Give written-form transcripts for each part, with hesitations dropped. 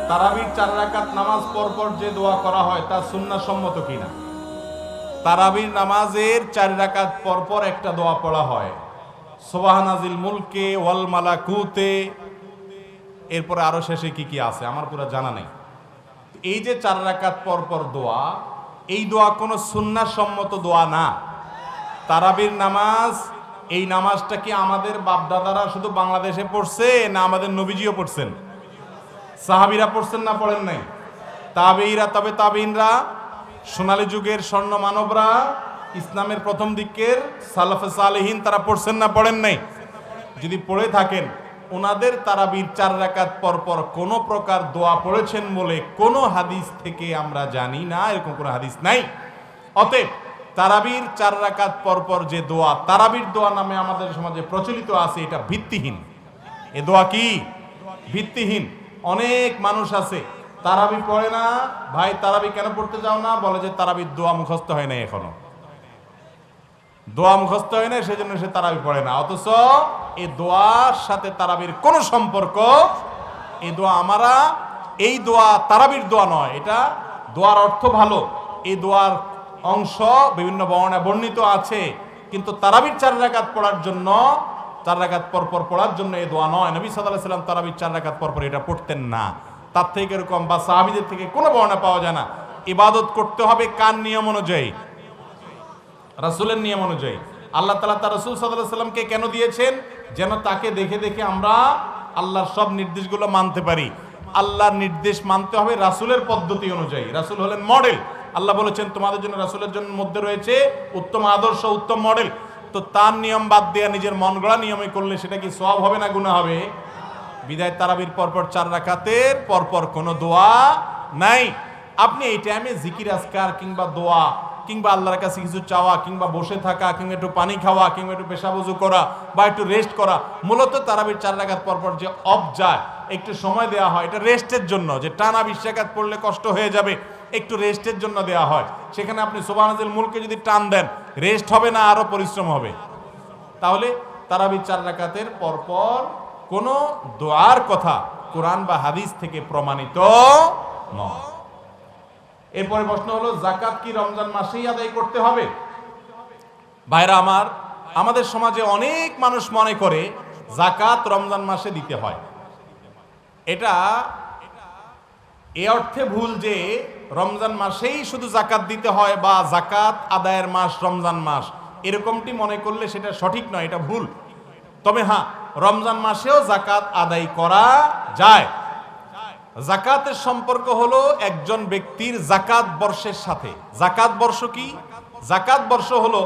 তারাবির 4 রাকাত নামাজ পর পর যে দোয়া করা হয় তা সুন্নাহ সম্মত কিনা? তারাবির নামাজের 4 রাকাত পর পর একটা দোয়া পড়া হয়, সুবহানাজিল মুলকে ওয়াল মালাকুতে, এরপরে আরো শেষে কি কি আছে আমার পুরো জানা নেই। এই যে 4 রাকাত পর পর দোয়া, এই দোয়া কোনো সুন্নাহ সম্মত দোয়া না। তারাবির নামাজ, এই নামাজটা কি আমাদের বাপদাদারা শুধু বাংলাদেশে পড়ছে না আমাদের নবীজিও পড়ছেন? সাহাবীরা পড়ছেন না পড়েন নাই? তাবেঈরা, তবে তাবেঈনরা, সোনালী যুগের স্বর্ণ মানবরা, ইসলামের প্রথম দিকের সালাফে সালেহিন, তারা পড়ছেন না পড়েন নাই? যদি পড়ে থাকেন, ওনাদের তারাবির 4 রাকাত পর পর কোনো প্রকার দোয়া পড়েছেন বলে কোনো হাদিস থেকে আমরা জানি না, এরকম কোনো হাদিস নাই। অতএব তারাবির 4 রাকাত পর পর যে দোয়া, তারাবির দোয়া নামে আমাদের সমাজে প্রচলিত আছে, এটা ভিত্তিহীন। এ দোয়া কি? ভিত্তিহীন। অনেক মানুষ আছে তারাবি পড়ে না। ভাই তারাবি কেন পড়তে যাও না? বলে যে তারাবির দোয়া মুখস্থ হয় নাই, এখনো দোয়া মুখস্থ হয় নাই, সেজন্য সে তারাবি পড়ে না। অথচ এই দোয়ার সাথে তারাবির কোনো সম্পর্ক, এই দোয়া আমরা, এই দোয়া তারাবির দোয়া নয়। এটা দোয়ার অর্থ ভালো, এই দোয়ার অংশ বিভিন্ন বর্ণনায় বর্ণিত আছে, কিন্তু তারাবির 4 রাকাত পড়ার জন্য, 4 রাকাত পর পর পড়ার জন্য এই দোয়া নয়। নবী সাল্লাল্লাহু আলাইহি ওয়াসাল্লাম তারাবির 4 রাকাত পর পর এটা পড়তেন না। তার থেকে এরকম বা সাহাবীদের থেকে কোনো বর্ণনা পাওয়া যায় না। ইবাদত করতে হবে কার নিয়ম অনুযায়ী? রাসূলের নিয়ম অনুযায়ী। আল্লাহ তাআলা তার রাসূল সাল্লাল্লাহু আলাইহি ওয়াসাল্লামকে কেন দিয়েছেন? যেন তাকে দেখে দেখে আমরা আল্লাহর সব নির্দেশগুলো মানতে পারি। আল্লাহর নির্দেশ মানতে হবে রাসূলের পদ্ধতি অনুযায়ী। রাসূল হলেন মডেল। আল্লাহ বলেছেন তোমাদের জন্য, রাসূলের জন্য মধ্যে রয়েছে উত্তম আদর্শ, উত্তম মডেল। তো তার নিয়ম বাদ দিয়ে নিজের মন গড়া নিয়মে করলে সেটা কি সওয়াব হবে না গুনাহ হবে? বিদায় তারাবির পরপর 4 রাকাতের পরপর কোনো দোয়া নাই। আপনি এই টাইমে জিকির আজকার কিংবা দোয়া কিংবা আল্লাহর কাছে কিছু চাওয়া কিংবা বসে থাকা কিংবা একটু পানি খাওয়া কিংবা একটু পেশাব ওযু করা বা একটু রেস্ট করা, মূলত তারাবির 4 রাকাত পরপর যে অফ যায়, একটু সময় দেওয়া হয়, এটা রেস্টের জন্য। যে টানা 20 রাকাত পড়লে কষ্ট হয়ে যাবে, একটু রেস্টের জন্য দেওয়া হয়। সেখানে আপনি সুবহানাল মুলকে যদি টান দেন, রেস্ট হবে না, আরো পরিশ্রম হবে। তাহলে তারাবির 4 রাকাতের পরপর কোনো দোয়ার কথা কোরআন বা হাদিস থেকে প্রমাণিত নয়। এরপরে প্রশ্ন হলো, যাকাত কি রমজান মাসেই আদায় করতে হবে? ভাইরা আমার, আমাদের সমাজে অনেক মানুষ মনে করে যাকাত রমজান মাসে দিতে হয়। এটা এ অর্থে ভুল যে রমজান মাসেই শুধু যাকাত দিতে হয় বা যাকাত আদায়ের মাস রমজান মাস, এরকমটি মনে করলে সেটা সঠিক নয়, এটা ভুল। তবে হ্যাঁ, রমজান মাসেও যাকাত আদায় করা যায়। যাকাতের সম্পর্ক হলো একজন ব্যক্তির যাকাত বর্ষের সাথে। যাকাত বর্ষ কি? যাকাত বর্ষ হলো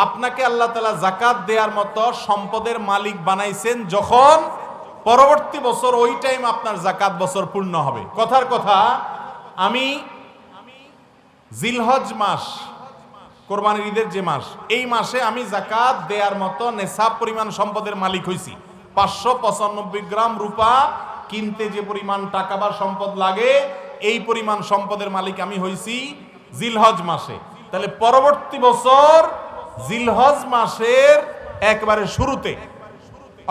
আপনাকে আল্লাহ তাআলা যাকাত দেওয়ার মতো সম্পদের মালিক বানাইছেন যখন পরবর্তী বছর ওই টাইম আপনার যাকাত বছর পূর্ণ হবে। কথার কথা, আমি জিলহজ মাস, কোরবানির ঈদের যে মাস, এই মাসে আমি যাকাত দেওয়ার মতো নেশাব পরিমাণ সম্পদের মালিক হইছি। 595 গ্রাম রূপা কিনতে যে পরিমাণ টাকা বা সম্পদ লাগে, এই পরিমাণ সম্পদের মালিক আমি হইছি জিলহজ মাসে। তাহলে পরবর্তী বছর জিলহজ মাসের একবারে শুরুতে,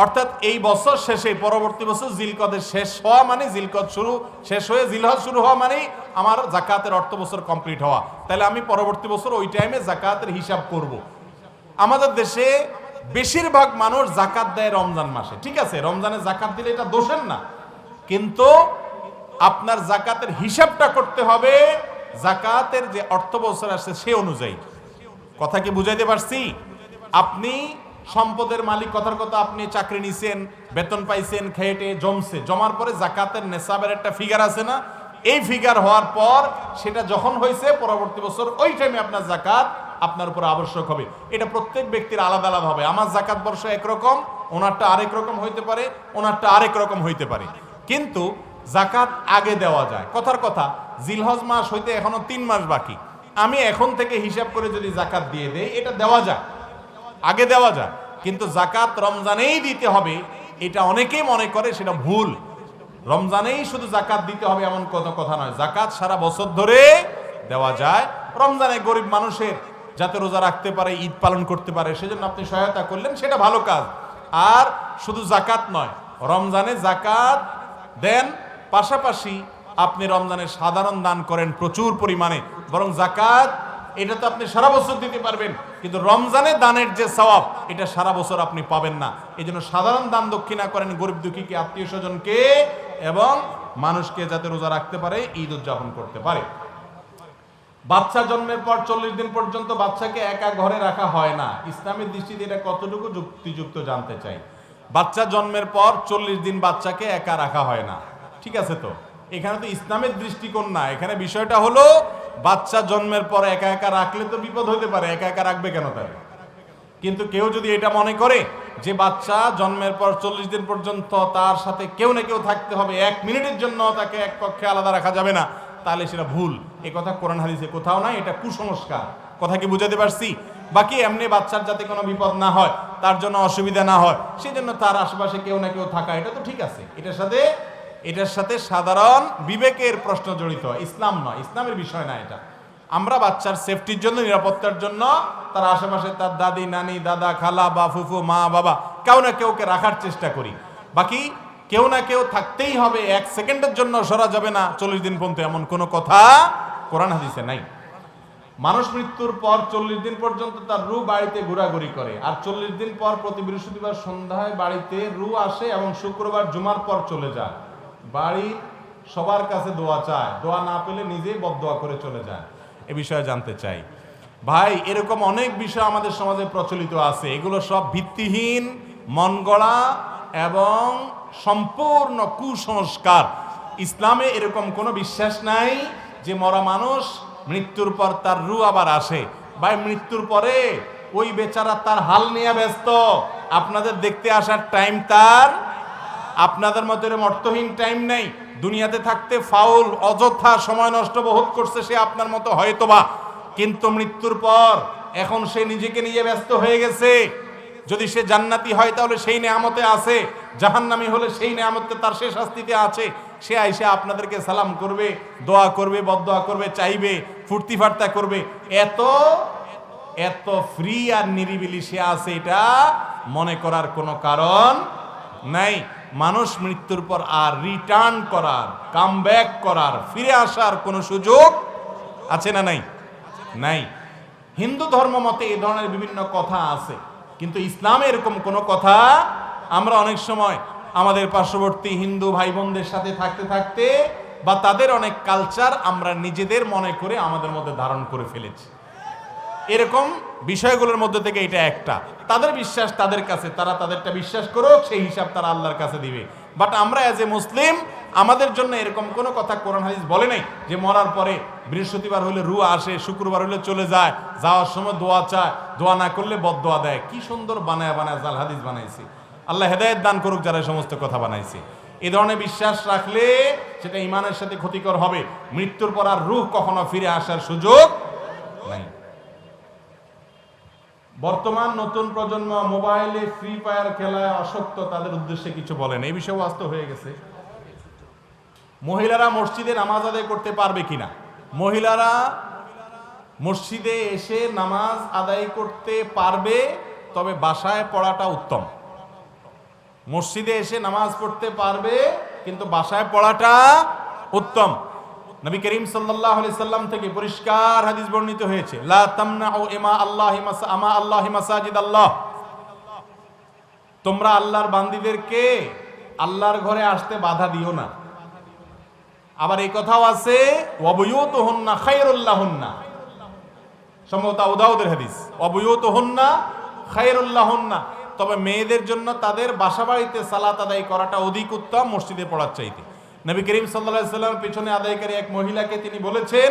অর্থাৎ এই বছর শেষে পরবর্তী বছর জিলকদের শেষ হওয়া মানে, জিলকদ শুরু শেষ হয়ে জিলহজ শুরু হওয়া মানে আমার যাকাতের অর্থ বছর কমপ্লিট হওয়া। তাহলে আমি পরবর্তী বছর ওই টাইমে যাকাতের হিসাব করব। আমাদের দেশে বেশিরভাগ মানুষ যাকাত দেয় রমজান মাসে। ঠিক আছে, রমজানে যাকাত দিলে এটা দোষের না, কিন্তু আপনার যাকাতের হিসাবটা করতে হবে যাকাতের যে অর্থ বছর আসছে সে অনুযায়ী। কথা কি বুঝাইতে পারছি? আপনি সম্পদের মালিক, কথার কথা, আপনি চাকরি নিছেন, বেতন পাইছেন, খেটে জমছে, জমার পরে যাকাতের নেশাবের একটা ফিগার আছে না? এই ফিগার হওয়ার পর সেটা যখন হয়েছে পরবর্তী বছর ওই টাইমে আপনার যাকাত আপনার উপর আবশ্যক হবে। এটা প্রত্যেক ব্যক্তির আলাদা আলাদা হবে। আমার যাকাত বর্ষ একরকম, ওনারটা আরেক রকম হইতে পারে, ওনারটা আরেক রকম হইতে পারে, কিন্তু যাকাত আগে দেওয়া যায়। কথার কথা, জিলহজ মাস হইতে এখনো 3 মাস বাকি, আমি এখন থেকে হিসাব করে যদি যাকাত দিয়ে দেই, এটা দেওয়া যায়, আগে দেওয়া যায়। কিন্তু যাকাত রমজানেই দিতে হবে, এটা অনেকেই মনে করে, সেটা ভুল। রমজানেই শুধু যাকাত দিতে হবে এমন কথা নয়। যাকাত সারা বছর ধরে দেওয়া যায়। রমজানে গরিব মানুষের যাতে রোজা রাখতে পারে, ঈদ পালন করতে পারে, সেজন্য আপনি সহায়তা করলেন, সেটা ভালো কাজ। আর শুধু যাকাত নয়, রমজানে যাকাত দেন, পাশাপাশি আপনি রমজানে সাধারণ দান করেন প্রচুর পরিমাণে, বরং যাকাত এটা তো আপনি সারা বছর দিতে পারবেন, কিন্তু রমজানে দানের যে সওয়াব এটা সারা বছর আপনি পাবেন না। এই জন্য সাধারণ দান দক্ষিণা করেন গরিব দুঃখীকে, আত্মীয় স্বজনকে, এবং মানুষকে যাতে রোজা রাখতে পারে, ঈদ উদযাপন করতে পারে। বাচ্চা জন্মের পর 40 দিন পর্যন্ত বাচ্চাকে একা ঘরে রাখা হয় না। ইসলামের দৃষ্টিতে এটা কতটুকু যুক্তিযুক্ত জানতে চাই। বাচ্চা জন্মের পর 40 দিন বাচ্চাকে একা রাখা হয় না, ঠিক আছে? তো এখানে তো ইসলামের দৃষ্টিকোণ না, এখানে বিষয়টা হলো বাচ্চা জন্মের পর একা একা রাখলে তো বিপদ হতে পারে, একা একা রাখবে কেন তাকে? কিন্তু কেউ যদি এটা মনে করে যে বাচ্চা জন্মের পর 40 দিন পর্যন্ত তার সাথে কেউ না কেউ থাকতে হবে, 1 মিনিটের জন্য তাকে এক কক্ষে আলাদা রাখা যাবে না, তাহলে সেটা ভুল। এই কথা কোরআন হাদিসে কোথাও নাই, এটা কুসংস্কার। কথা কি বুঝাতে পারছি? বাকি এমনি বাচ্চার যাতে কোনো বিপদ না হয়, তার জন্য অসুবিধা না হয়, সেই জন্য তার আশেপাশে কেউ না কেউ থাকা, এটা তো ঠিক আছে। এটার সাথে সাধারণ বিবেকের প্রশ্ন জড়িত, ইসলাম নয়, ইসলামের বিষয় না এটা। আমরা বাচ্চার সেফটির জন্য, নিরাপত্তার জন্য তার আশেপাশে তার দাদি, নানি, দাদা, খালা বা ফুফু, মা, বাবা কেউ না কেউকে রাখার চেষ্টা করি। বাকি কেউ না কেউ থাকতেই হবে, 1 সেকেন্ডের জন্য সরা যাবে না 40 দিন পর্যন্ত, এমন কোনো কথা কোরআন হাদিসে নাই। মানুষ মৃত্যুর পর 40 দিন পর্যন্ত তার রূহ বাড়িতে ঘোরাঘুরি করে, আর 40 দিন পর প্রতি বৃহস্পতিবার সন্ধ্যায় বাড়িতে রূহ আসে এবং শুক্রবার জুমার পর চলে যায়। বাড়ির সবার কাছে দোয়া চায়, দোয়া না পেলে নিজেই বদদোয়া করে চলে যায়। এ বিষয়ে জানতে চাই ভাই। এরকম অনেক বিষয় আমাদের সমাজে প্রচলিত আছে, এগুলো সব ভিত্তিহীন, মন গড়া এবং সম্পূর্ণ কুসংস্কার। ইসলামে এরকম কোনো বিশ্বাস নাই যে মরা মানুষ মৃত্যুর পর তার রূহ আবার আসে। ভাই, মৃত্যুর পরে ওই বেচারা তার হাল নিয়ে ব্যস্ত, আপনাদের দেখতে আসার টাইম তার আপনাদের মতো এরকম অর্থহীন টাইম নেই। দুনিয়াতে থাকতে ফাউল, অযথা সময় নষ্ট বহুত করছে সে আপনার মতো হয়তোবা, কিন্তু মৃত্যুর পর এখন সে নিজেকে নিয়ে ব্যস্ত হয়ে গেছে। যদি সে জান্নাতি হয় তাহলে সেই নেয়ামতে আছে, জাহান্নামী হলে সেই নেয়ামতে তার সে শাস্তিতে আছে। সে আইসা আপনাদেরকে সালাম করবে, দোয়া করবে, বদদোয়া করবে, চাইবে, ফুর্তি ফার্তা করবে। এত ফ্রি আর নিরিবিলি সে আছে, এটা মনে করার কোনো কারণ নাই। মানুষ মৃত্যুর পর আর রিটার্ন করার, কাম ব্যাক করার, ফিরে আসার কোনো সুযোগ আছে না নাই? নাই। হিন্দু ধর্ম মতে এই ধরনের বিভিন্ন কথা আছে, কিন্তু ইসলামে এরকম কোনো কথা আমরা অনেক সময় আমাদের পার্শ্ববর্তী হিন্দু ভাই বোনদের সাথে থাকতে থাকতে বা তাদের অনেক কালচার আমরা নিজেদের মনে করে আমাদের মধ্যে ধারণ করে ফেলেছি। এরকম বিষয়গুলোর মধ্যে থেকে এটা একটা। তাদের বিশ্বাস তাদের কাছে, তারা তাদেরটা বিশ্বাস করুক, সেই হিসাব তারা আল্লাহর কাছে দিবে। বাট আমরা অ্যাজ এ মুসলিম, আমাদের জন্য এরকম কোনো কথা কোরআন হাদিস বলে নাই যে মরার পরে বৃহস্পতিবার হলে রূহ আসে, শুক্রবার হলে চলে যায়, যাওয়ার সময় দোয়া চায়, দোয়া না করলে বদদোয়া দেয়। কি সুন্দর বানায় জাল হাদিস বানাইছে। আল্লাহ হেদায়েত দান করুক যারা সমস্ত কথা বানাইছে। এই ধরনের বিশ্বাস রাখলে সেটা ইমানের সাথে ক্ষতিকর হবে। মৃত্যুর পর আর রূহ কখনো ফিরে আসার সুযোগ নাই। বর্তমান নতুন প্রজন্ম মোবাইলে ফ্রি ফায়ার খেলায় আসক্ত, তাদের উদ্দেশ্যে কিছু বলেন। এই বিষয়ে বাস্তব হয়ে গেছে। মহিলারা মসজিদে নামাজ আদায় করতে পারবে কিনা? মহিলারা মসজিদে এসে নামাজ আদায় করতে পারবে, তবে বাসায় পড়াটা উত্তম। মসজিদে এসে নামাজ পড়তে পারবে, কিন্তু বাসায় পড়াটা উত্তম। নবী করিম সাল্লাল্লাহু আলাইহি সাল্লাম থেকে পরিষ্কার হাদিস বর্ণিত হয়েছে, লা তামনাউ ইমা আল্লাহি মাসাজিদ আল্লাহ। তোমরা আল্লাহর বান্দীদেরকে আল্লাহর ঘরে আসতে বাধা দিও না। আবার এই কথাও আছে, ওয়াবুয়ুতুহুন্না খায়রুল লাহুন্না, সম্ভবত আবু দাউদের হাদিস, ওয়াবুয়ুতুহুন্না খায়রুল লাহুন্না। তবে মেয়েদের জন্য তাদের বাসা বাড়িতে সালাত আদায় করাটা অধিক উত্তম মসজিদে পড়ার চাইতে। নবী করিম সাল্লাল্লাহু আলাইহি সাল্লাম পিছনে আদায়কারী এক মহিলাকে তিনি বলেছেন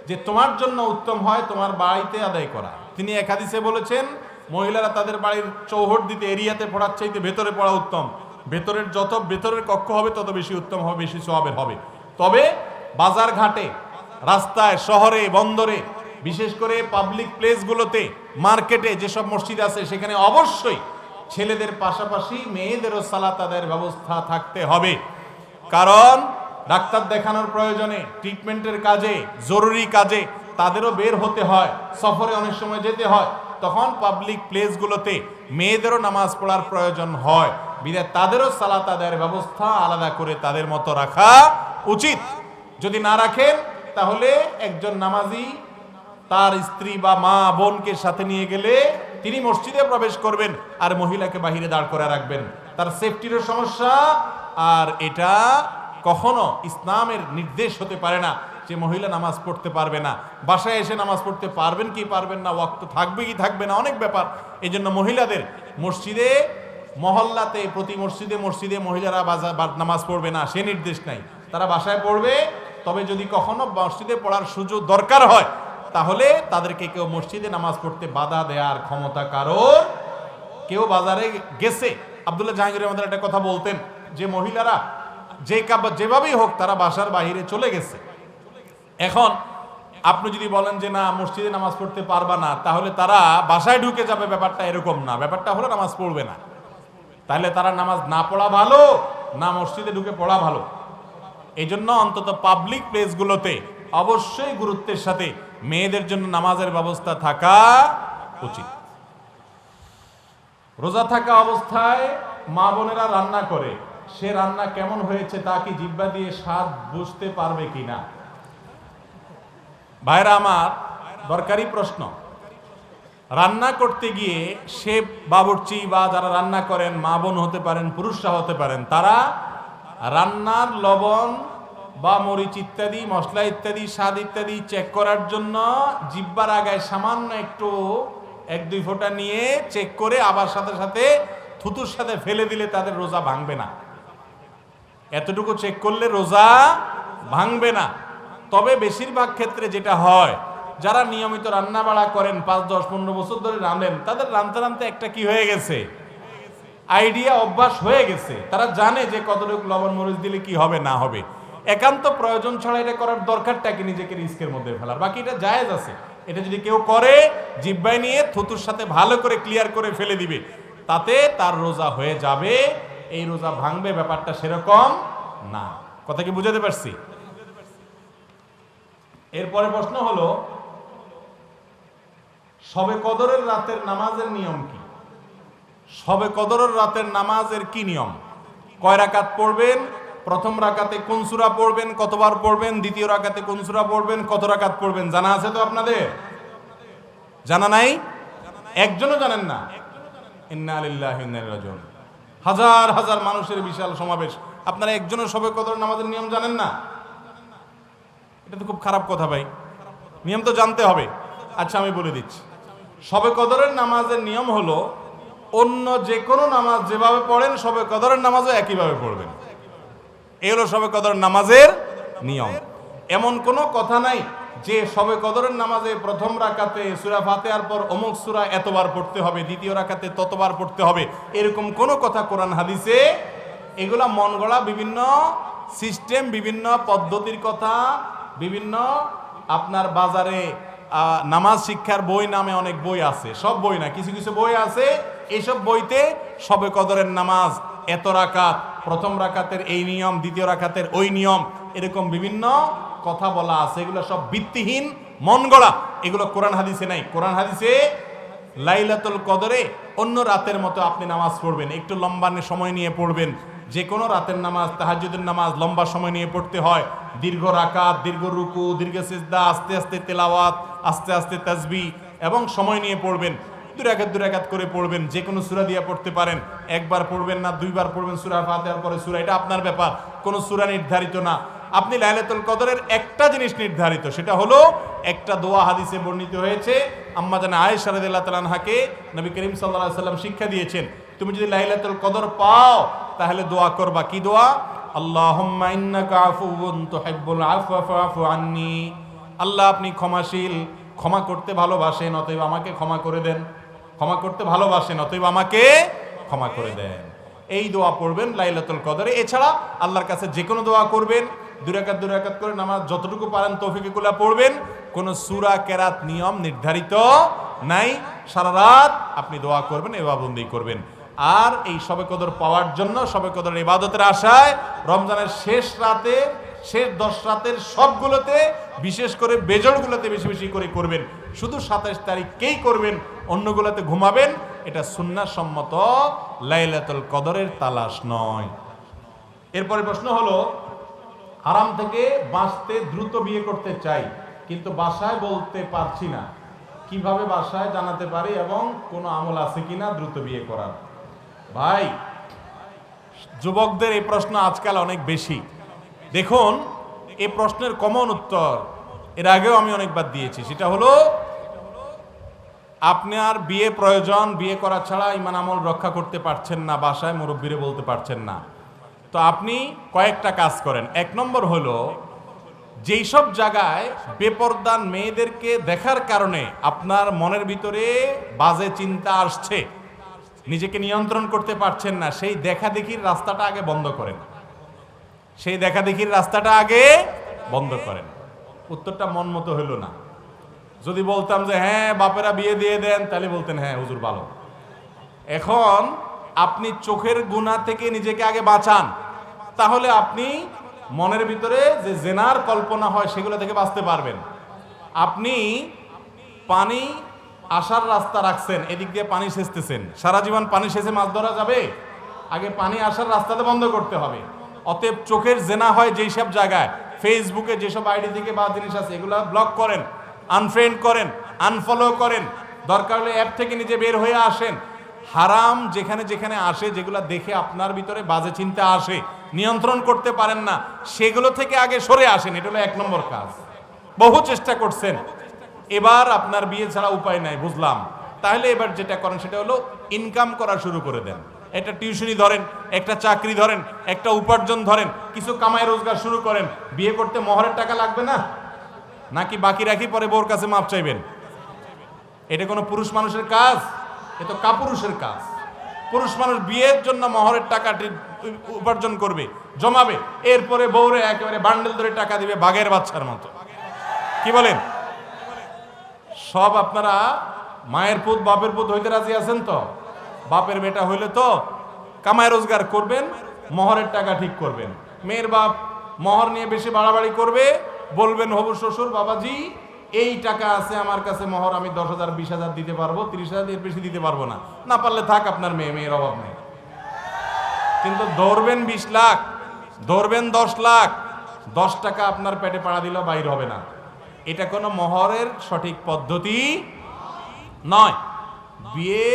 যে তোমার জন্য উত্তম হয় তোমার বাড়িতে আদায় করা। তিনি এক হাদিসে বলেছেন মহিলারা তাদের বাড়ির চৌহদ দিতে এরিয়াতে পড়ার চাইতে ভেতরে পড়া উত্তম। যত ভেতরের কক্ষ হবে তত বেশি উত্তম হবে, বেশি সওয়াবের হবে। তবে বাজার ঘাটে, রাস্তায়, শহরে, বন্দরে, বিশেষ করে পাবলিক প্লেসগুলোতে, মার্কেটে যেসব মসজিদ আছে সেখানে অবশ্যই ছেলেদের পাশাপাশি মেয়েদেরও সালাত আদায়ের ব্যবস্থা থাকতে হবে। কারণ ডাক্তার দেখানোর প্রয়োজনে, ট্রিটমেন্টের কাজে, জরুরি কাজে তাদেরও বের হতে হয়, সফরে অনেক সময় যেতে হয়, তখন পাবলিক প্লেসগুলোতে মেয়েদেরও নামাজ পড়ার প্রয়োজন হয়। বিধায় তাদেরও সালাত আদায়ের ব্যবস্থা আলাদা করে তাদের মতো রাখা উচিত। যদি না রাখেন তাহলে একজন নামাজি তার স্ত্রী বা মা বোনকে সাথে নিয়ে গেলে তিনি মসজিদে প্রবেশ করবেন আর মহিলাকে বাহিরে দাঁড় করে রাখবেন, তার সেফটিরও সমস্যা। আর এটা কখনো ইসলামের নির্দেশ হতে পারে না যে মহিলা নামাজ পড়তে পারবে না। বাসায় এসে নামাজ পড়তে পারবেন কি পারবেন না, ওয়াক্ত থাকবে কি থাকবে না, অনেক ব্যাপার। এই জন্য মহিলাদের মসজিদে, মহল্লাতে, প্রতি মসজিদে মসজিদে মহিলারা নামাজ পড়বে না সে নির্দেশ নাই, তারা বাসায় পড়বে। তবে যদি কখনো মসজিদে পড়ার সুযোগ দরকার হয় তাহলে তাদেরকে কেউ মসজিদে নামাজ পড়তে বাধা দেওয়ার ক্ষমতা কারোর। কেউ বাজারে গেছে, আব্দুল্লাহ জাহাঙ্গীর আমাদের একটা কথা বলতেন যে মহিলারা যেভাবেই হোক তারা বাসার বাইরে চলে গেছে। এখন আপনি যদি বলেন যে না মসজিদে নামাজ পড়তে পারবা না, তাহলে তারা বাসায় ঢুকে যাবে, ব্যাপারটা এরকম না। ব্যাপারটা হলো নামাজ পড়বে না। তাহলে তারা নামাজ না পড়া ভালো না মসজিদে ঢুকে পড়া ভালো? এই জন্য অন্তত পাবলিক প্লেসগুলোতে অবশ্যই গুরুত্বের সাথে মেয়েদের জন্য নামাজের ব্যবস্থা থাকা উচিত। রোজা থাকা অবস্থায় মা বোনেরা রান্না করে, সে রান্না কেমন হয়েছে তা কি জিহ্বা দিয়ে স্বাদ বুঝতে পারবে কিনা? ভাইরা আমার, দরকারি প্রশ্ন। রান্না করতে গিয়ে শেফ, বাবুর্চি বা যারা রান্না করেন, মা বোন হতে পারেন, পুরুষরা হতে পারেন, তারা রান্নার লবণ বা মরিচ ইত্যাদি, মশলা ইত্যাদি, স্বাদ ইত্যাদি চেক করার জন্য জিহ্বার আগায় সামান্য একটু 1-2 ফোঁটা নিয়ে চেক করে আবার সাথে সাথে থুতুর সাথে ফেলে দিলে তাদের রোজা ভাঙবে না। এতটুকু চেক করলে রোজা ভাঙবে না। তবে বেশিরভাগ ক্ষেত্রে যেটা হয়, যারা নিয়মিত রান্না বাড়া করেন, 5, 10, 15 বছর ধরে রাঁধেন, তাদের রাঁধতে রাঁধতে একটা কি হয়ে গেছে, আইডিয়া, অভ্যাস হয়ে গেছে। তারা জানে যে কতটুকু লবণ মরিচ দিলে কি হবে না হবে। একান্ত প্রয়োজন ছাড়া এটা করার দরকারটাকে নিজেকে রিস্কের মধ্যে ফেলার, বাকি এটা জায়েজ আছে। এটা যদি কেউ করে জিহ্বায় নিয়ে থুতুর সাথে ভালো করে ক্লিয়ার করে ফেলে দিবে, তাতে তার রোজা হয়ে যাবে। এই রোজা ভাঙবে ব্যাপারটা সেরকম না। কথা কি বুঝাতে পারছি? এরপরে প্রশ্ন হলো, শবে কদরের রাতের নামাজের নিয়ম কি? শবে কদরের রাতের নামাজের কি নিয়ম? কয় রাকাত পড়বেন? প্রথম রাকাতে কোন সূরা পড়বেন, কতবার পড়বেন? দ্বিতীয় রাকাতে কোন সূরা পড়বেন, কত রাকাত পড়বেন? জানা আছে তো আপনাদের? জানা নাই? একজনও জানেন না? ইন্না লিল্লাহি ওয়া ইন্না ইলাইহি রাজিউন। হাজার হাজার মানুষের বিশাল সমাবেশ, আপনারা একজনের শবে কদর নামাজের নিয়ম জানেন না? এটা তো খুব খারাপ কথা ভাই, নিয়ম তো জানতে হবে। আচ্ছা আমি বলে দিচ্ছি। শবে কদরের নামাজের নিয়ম হলো, অন্য যে কোনো নামাজ যেভাবে পড়েন শবে কদরের নামাজও একইভাবে পড়বেন। এই হলো শবে কদরের নামাজের নিয়ম। এমন কোনো কথা নাই যে শবে কদরের নামাজে প্রথম রাকাতে সূরা ফাতিহার পর অমুক সূরা এতবার পড়তে হবে, দ্বিতীয় রাকাতে ততবার পড়তে হবে, এরকম কোনো কথা কোরআন হাদিসে। এগুলা মন গড়া বিভিন্ন সিস্টেম, বিভিন্ন পদ্ধতির কথা, বিভিন্ন আপনার বাজারে নামাজ শিক্ষার বই নামে অনেক বই আছে, সব বই না, কিছু কিছু বই আছে। এইসব বইতে শবে কদরের নামাজ এত রাকাত, প্রথম রাকাতের এই নিয়ম, দ্বিতীয় রাকাতের ওই নিয়ম, এরকম বিভিন্ন কথা বলা আছে। এগুলো সব ভিত্তিহীন, মন গড়া, এগুলো কোরআন হাদিসে নাই। কোরআন হাদিসে লাইলাতুল কদরে অন্য রাতের মতো আপনি নামাজ পড়বেন, একটু লম্বা সময় নিয়ে পড়বেন। যে কোনো রাতের নামাজ, তাহাজ্জুদের নামাজ লম্বা সময় নিয়ে পড়তে হয়। দীর্ঘ রাকাত, দীর্ঘ রুকু, দীর্ঘ সিজদা, আস্তে আস্তে তেলাওয়াত, আস্তে আস্তে তাসবিহ এবং সময় নিয়ে পড়বেন। 2 রাকাত করে পড়বেন। যে কোনো সূরা দিয়ে পড়তে পারেন। একবার পড়বেন না 2বার পড়বেন সূরা ফাতিহার পরে সূরা, এটা আপনার ব্যাপার। কোনো সূরা নির্ধারিত না। আপনি লাইলাতুল কদরের একটা জিনিস নির্ধারিত, সেটা হলো একটা দোয়া হাদিসে বর্ণিত হয়েছে। আম্মা জানা আয়েশা রাদিয়াল্লাহু তাআলা আনহাকে নবী করিম সাল্লাল্লাহু আলাইহি ওয়াসাল্লাম শিক্ষা দিয়েছেন, তুমি যদি লাইলাতুল কদর পাও তাহলে দোয়া করবা। কি দোয়া? আল্লাহুম্মা ইন্নাকা আফুউন তুহিব্বুল আফওয়া ফাআফু আন্নী। আল্লাহ আপনি ক্ষমাশীল, ক্ষমা করতে ভালোবাসেন, অতএব আমাকে ক্ষমা করে দেন। ক্ষমা করতে ভালোবাসেন, অতএব আমাকে ক্ষমা করে দেন। এই দোয়া পড়বেন লাইলাতুল কদরে। এছাড়া আল্লাহর কাছে যে কোনো দোয়া করবেন, 2 রাকাত করে নামাজ যতটুকু পারেন তৌফিকুল্লাহ পড়বেন। কোনো সূরা কেরাত নিয়ম নির্ধারিত নাই। সারা রাত আপনি দোয়া করবেন, ইবাদত করবেন। আর এই শবে কদর পাওয়ার জন্য, শবে কদরের ইবাদতের আশায় রমজানের শেষ রাতে, শেষ 10 রাতের সবগুলোতে, বিশেষ করে বেজড়গুলোতে বেশি বেশি করে করবেন। শুধু 27 তারিখকেই করবেন, অন্যগুলোতে ঘুমাবেন। এটা সুন্নাহ সম্মত লাইলাতুল কদরের তালাশ নয়। এরপরে প্রশ্ন হলো, হারাম থেকে বাঁচতে দ্রুত বিয়ে করতে চাই, কিন্তু বাসায় বলতে পারছি না, কিভাবে বাসায় জানাতে পারি এবং কোনো আমল আছে কিনা দ্রুত বিয়ে করার? ভাই, যুবকদের এই প্রশ্ন আজকাল অনেক বেশি। দেখুন, এই প্রশ্নের কমন উত্তর এর আগেও আমি অনেকবার দিয়েছি। সেটা হলো, আপনার বিয়ে প্রয়োজন, বিয়ে করা ছাড়া ঈমান আমল রক্ষা করতে পারছেন না, বাসায় মুরব্বিরে বলতে পারছেন না। তো আপনি কয়েকটা কাজ করেন। এক নম্বর হলো, যেই সব জায়গায় বেপরদান মেয়েদেরকে দেখার কারণে আপনার মনের ভিতরে বাজে চিন্তা আসছে, নিজেকে নিয়ন্ত্রণ করতে পারছেন না, সেই দেখাদেখির রাস্তাটা আগে বন্ধ করেন। সেই দেখাদেখির রাস্তাটা আগে বন্ধ করেন। উত্তরটা মন মতো হইল না। যদি বলতাম যে হ্যাঁ বাপেরা বিয়ে দিয়ে দেন, তাহলে বলতেন হ্যাঁ হুজুর ভালো। এখন আপনি চোখের গুনাহ থেকে নিজেকে আগে বাঁচান, তাহলে আপনি মনের ভিতরে যে জেনার কল্পনা হয় সেগুলো থেকে বাঁচতে পারবেন। আপনি পানি আসার রাস্তা রাখছেন, এদিক দিয়ে পানি সেচতেছেন, সারা জীবন পানি সেচে মাছ ধরা যাবে? আগে পানি আসার রাস্তাতে বন্ধ করতে হবে। অতএব চোখের জেনা হয় যেই সব জায়গায়, ফেসবুকে যেসব আইডি থেকে বা জিনিস আছে এগুলো ব্লক করেন, আনফ্রেন্ড করেন, আনফলো করেন, দরকার হলে অ্যাপ থেকে নিজে বের হয়ে আসেন। হারাম যেখানে যেখানে আসে, যেগুলো দেখে আপনার ভিতরে বাজে চিন্তা আসে, নিয়ন্ত্রণ করতে পারেন না, সেগুলো থেকে আগে সরে আসেন। এটা হলো এক নম্বর কাজ। বহু চেষ্টা করছেন, এবার আপনার বিয়ে ছাড়া উপায় নাই, বুঝলাম। তাহলে এবার যেটা করেন সেটা হলো ইনকাম করা শুরু করে দেন। একটা টিউশনি ধরেন, একটা চাকরি ধরেন, একটা উপার্জন ধরেন, কিছু কামাই রোজগার শুরু করেন। বিয়ে করতে মহরের টাকা লাগবে না? নাকি বাকি রাখি পরে বউর কাছে মাপ চাইবেন? এটা কোনো পুরুষ মানুষের কাজ? এ তো কাপুরুষের কাজ। পুরুষ মানুষ বিয়ের জন্য মহরের টাকা উপার্জন করবে, জমাবে, এরপরে বউরে একেবারে বান্ডেল ধরে টাকা দিবে বাঘের বাচ্চার মতো। কি বলেন? সব আপনারা মায়ের পুত বাপের পুত হইতে রাজি আছেন তো? বাপের বেটা হইলে তো কামাই রোজগার করবেন, মহরের টাকা ঠিক করবেন। মেয়ের বাপ মহর নিয়ে বেশি বাড়াবাড়ি করবে, বলবেন হবু শ্বশুর, বাবাজি এই টাকা আছে আমার কাছে, মহর আমি 10,000 20,000 দিতে পারবো, 30,000 এর বেশি দিতে পারবো না, না পারলে থাক আপনার মেয়ে, মেয়ের অভাব নেই। কিন্তু ধরবেন 20 লাখ, ধরবেন 10 লাখ, 10 টাকা আপনার পেটে পাড়া দিলেও বাইর হবে না। এটা কোনো মহরের সঠিক পদ্ধতি নয়। বিয়ে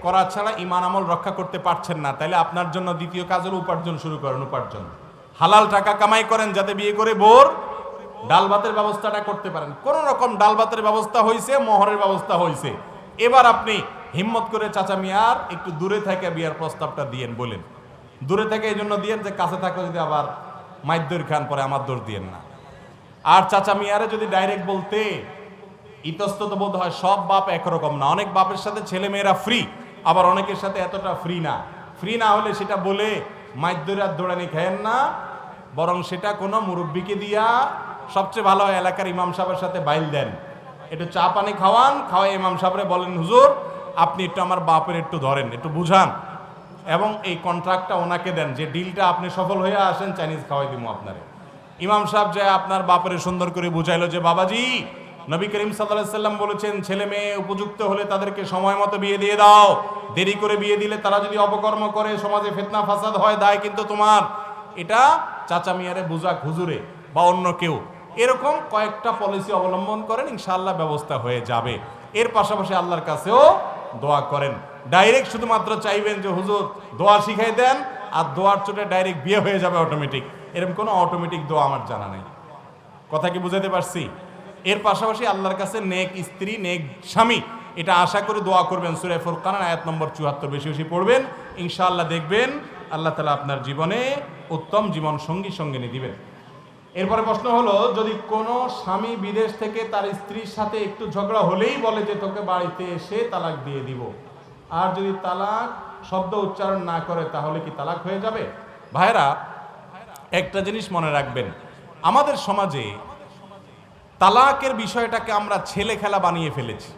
করা ছাড়া ঈমান আমল রক্ষা করতে পারছেন না, তাইলে আপনার জন্য দ্বিতীয় কাজ হলো উপার্জন শুরু করেন। উপার্জন, হালাল টাকা কামাই করেন, যাতে বিয়ে করে বোর ডাল ভাতের ব্যবস্থাটা করতে পারেন। কোন রকম ডাল ভাতের ব্যবস্থা হয়েছে, মোহরের ব্যবস্থা হয়েছে, এবার আপনি হিম্মত করে চাচা মিয়ার একটু দূরে থেকে বিয়ার প্রস্তাবটা দিয়েন। বলেন দূরে থেকে এই জন্য দিয়েন যে কাছে থাকলে যদি আবার মাইদ্দুর খান পরে আমার দোষ দিয়েন না। আর চাচা মিয়ারে যদি ডাইরেক্ট বলতে ইতস্তত বোধ হয়। সব বাপ একরকম না, অনেক বাপের সাথে ছেলে মেয়েরা ফ্রি, আবার অনেকের সাথে এতটা ফ্রি না। ফ্রি না হলে সেটা বলে মাইদ্দুর আর দৌড়ানি খায়েন না, বরং সেটা কোনো মুরব্বীকে দিয়া, সবচেয়ে ভালো হয় এলাকার ইমাম সাহেবের সাথে বাইল দেন, একটু চা পানি খাওয়ান, খাওয়াই ইমাম সাহেবরে বলেন হুজুর আপনি একটু আমার বাপের একটু ধরেন, একটু বুঝান, এবং এই কন্ট্রাক্টটা ওনাকে দেন যে ডিলটা আপনি সফল হয়ে আসেন, চাইনিজ খাওয়াই দিব আপনারে। ইমাম সাহেব যায় আপনার বাপের সুন্দর করে বুঝাইলো যে বাবাজি নবী করিম সাল্লাল্লাহু আলাইহি সাল্লাম বলেছেন ছেলে মেয়ে উপযুক্ত হলে তাদেরকে সময় মতো বিয়ে দিয়ে দাও, দেরি করে বিয়ে দিলে তারা যদি অপকর্ম করে সমাজে ফিতনা ফাসাদ হয়, দায় কিন্তু তোমার। এটা চাচা মিয়ারে বুঝাক হুজুরে বা অন্য কেউ, এরকম কয়েকটা পলিসি অবলম্বন করেন, ইনশাআল্লাহ ব্যবস্থা হয়ে যাবে। এর পাশাপাশি আল্লাহর কাছেও দোয়া করেন। ডাইরেক্ট শুধুমাত্র চাইবেন যে হুজুর দোয়া শিখাই দেন, আর দোয়ার চোটে ডাইরেক্ট বিয়ে হয়ে যাবে অটোমেটিক, এরকম কোনো অটোমেটিক দোয়া আমার জানা নেই। কথা কি বুঝাতে পারছি? এর পাশাপাশি আল্লাহর কাছে নেক স্ত্রী, নেক স্বামী, এটা আশা করে দোয়া করবেন। সূরা ফুরকানের আয়াত নম্বর 74 বেশি বেশি পড়বেন, ইনশাআল্লাহ দেখবেন আল্লাহ তাআলা আপনার জীবনে উত্তম জীবন সঙ্গী সঙ্গিনী দিবেন। এরপরে প্রশ্ন হলো, যদি কোনো স্বামী বিদেশ থেকে তার স্ত্রীর সাথে একটু ঝগড়া হলেই বলে যে তোকে বাড়িতে এসে তালাক দিয়ে দিব, আর যদি তালাক শব্দ উচ্চারণ না করে তাহলে কি তালাক হয়ে যাবে? ভাইরা, একটা জিনিস মনে রাখবেন, আমাদের সমাজে তালাকের বিষয়টাকে আমরা ছেলে খেলা বানিয়ে ফেলেছি।